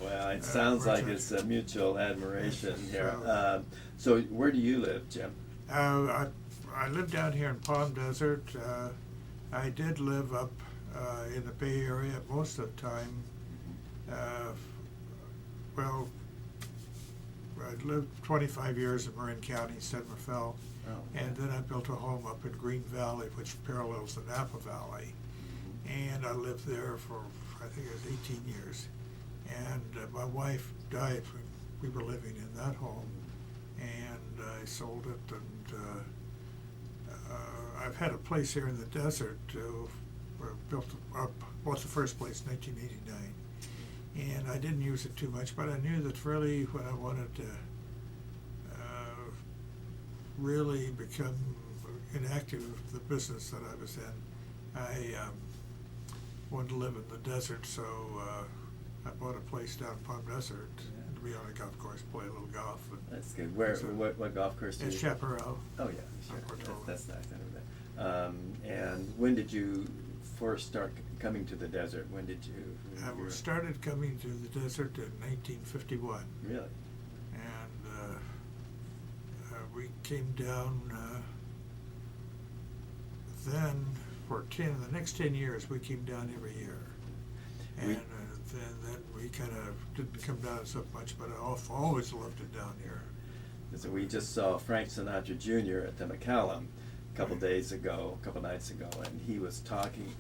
Well, it sounds like it's a mutual admiration here. So where do you live, Jim? I live down here in Palm Desert. I did live up in the Bay Area most of the time. Well, I lived 25 years in Marin County, San Rafael, and then I built a home up in Green Valley, which parallels the Napa Valley. And I lived there for, I think it was 18 years. And my wife died when we were living in that home, and I sold it, and I've had a place here in the desert, built the first place in 1989, and I didn't use it too much, but I knew that really when I wanted to really become inactive in the business that I was in, I wanted to live in the desert, so I bought a place down in Palm Desert to be on a golf course, play a little golf. That's good. What golf course do you? It's Chaparral. Oh yeah, sure. That's nice. I know that. And when did you first start coming to the desert? When did you? I started coming to the desert in 1951. Really? And we came down then for the next 10 years we came down every year. And then we kind of didn't come down so much, but I always loved it down here. So we just saw Frank Sinatra Jr. at the McCallum a couple nights ago, and he was talking,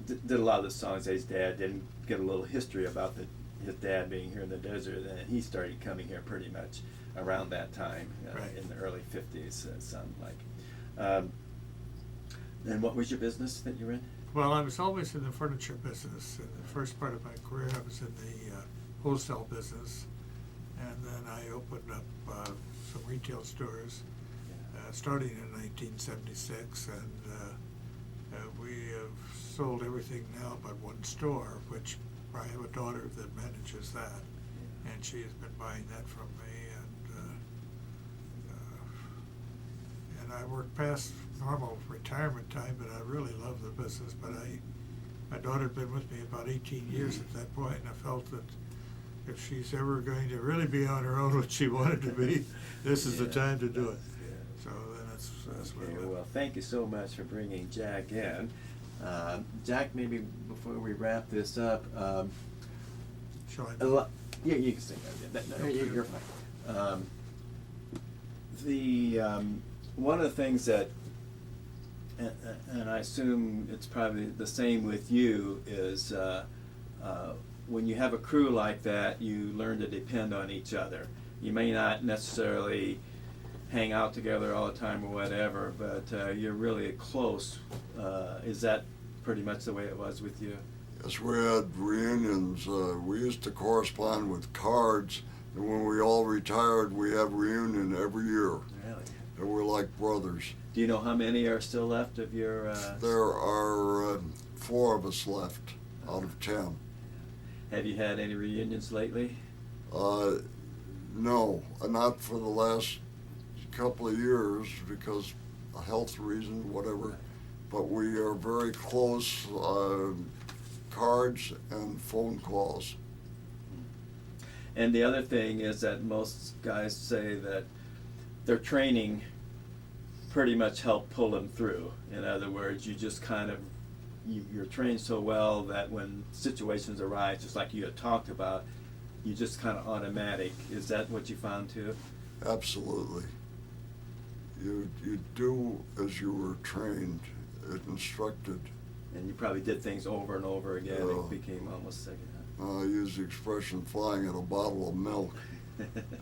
did a lot of the songs that his dad didn't get a little history about his dad being here in the desert, and he started coming here pretty much around that time, in the early 50s, it sounded like. And what was your business that you were in? Well, I was always in the furniture business. In the first part of my career, I was in the wholesale business, and then I opened up some retail stores, starting in 1976, and we have sold everything now but one store, which I have a daughter that manages that, and she has been buying that from me, and I work past normal retirement time, but I really love the business. But My daughter had been with me about 18 years at that point, and I felt that if she's ever going to really be on her own, what she wanted to be, this is the time to do it. So then that's what Okay, it was. well, thank you so much for bringing Jack in. Jack, maybe before we wrap this up, Shall I? yeah, you can sing that. No, you're fine. One of the things that, and I assume it's probably the same with you, is when you have a crew like that, you learn to depend on each other. You may not necessarily hang out together all the time or whatever, but you're really close. Is that pretty much the way it was with you? Yes, we had reunions. We used to correspond with cards, and when we all retired, we have reunion every year. Really? And we're like brothers. Do you know how many are still left of your? There are 4 of us left out of 10. Have you had any reunions lately? No, not for the last couple of years because a health reason, whatever. But we are very close. Cards and phone calls. And the other thing is that most guys say that their training pretty much helped pull them through. In other words, you just kind of, you're trained so well that when situations arise, just like you had talked about, you just kind of automatic. Is that what you found too? Absolutely. You do as you were trained, instructed. And you probably did things over and over again. Yeah. It became almost second. I use the expression flying at a bottle of milk,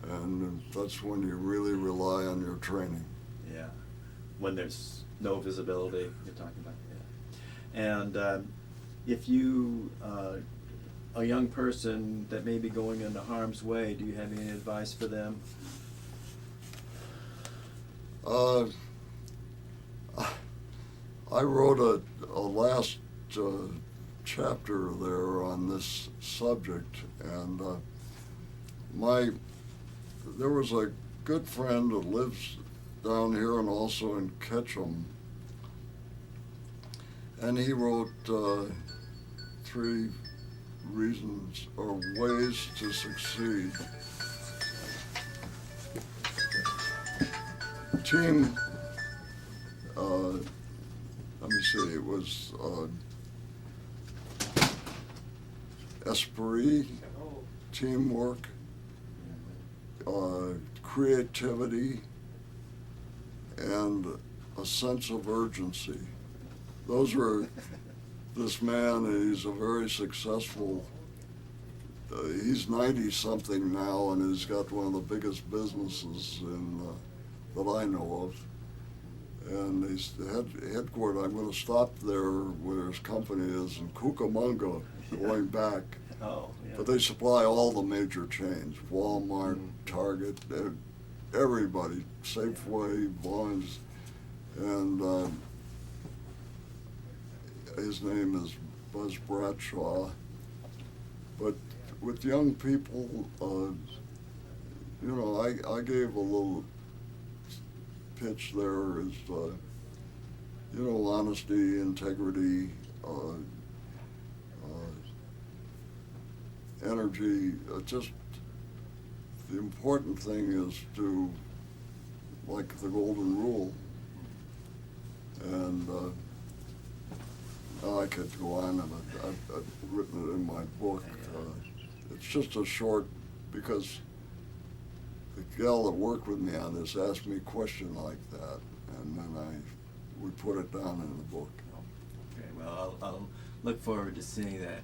and that's when you really rely on your training. Yeah, when there's no visibility, you're talking about. Yeah. And if you, a young person that may be going into harm's way, do you have any advice for them? I wrote a last chapter there on this subject, and there was a good friend that lives down here and also in Ketchum, and he wrote 3 reasons or ways to succeed. Team, let me see, it was esprit, teamwork, creativity, and a sense of urgency. Those were this man, and he's a very successful, he's 90-something now, and he's got one of the biggest businesses that I know of. And he's headquartered, I'm going to stop there where his company is in Cucamonga, going back. Oh, yeah. But they supply all the major chains, Walmart, Target, everybody, Safeway, Vons, and his name is Buzz Bradshaw. But with young people, I gave a little pitch there is, honesty, integrity, energy. Just the important thing is to, like the golden rule, and I could go on, and I've written it in my book. It's just a short, because the gal that worked with me on this asked me a question like that, and then we put it down in the book. Okay, well, I'll look forward to seeing that.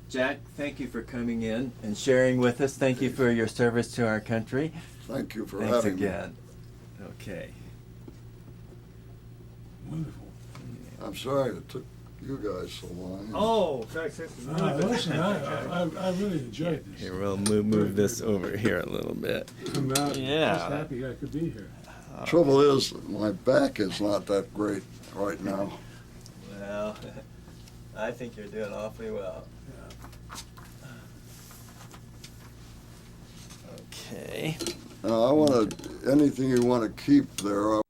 Jack, thank you for coming in and sharing with us. Thank you for your service to our country. Thank you for Thanks having again. Okay. Wonderful. me. I'm sorry it took you guys so long. Oh, thanks. Listen, I really enjoyed this. Here, we'll move this over here a little bit. I'm just Yeah. happy I could be here. Trouble is, my back is not that great right now. Well, I think you're doing awfully well. Okay. Anything you want to keep there,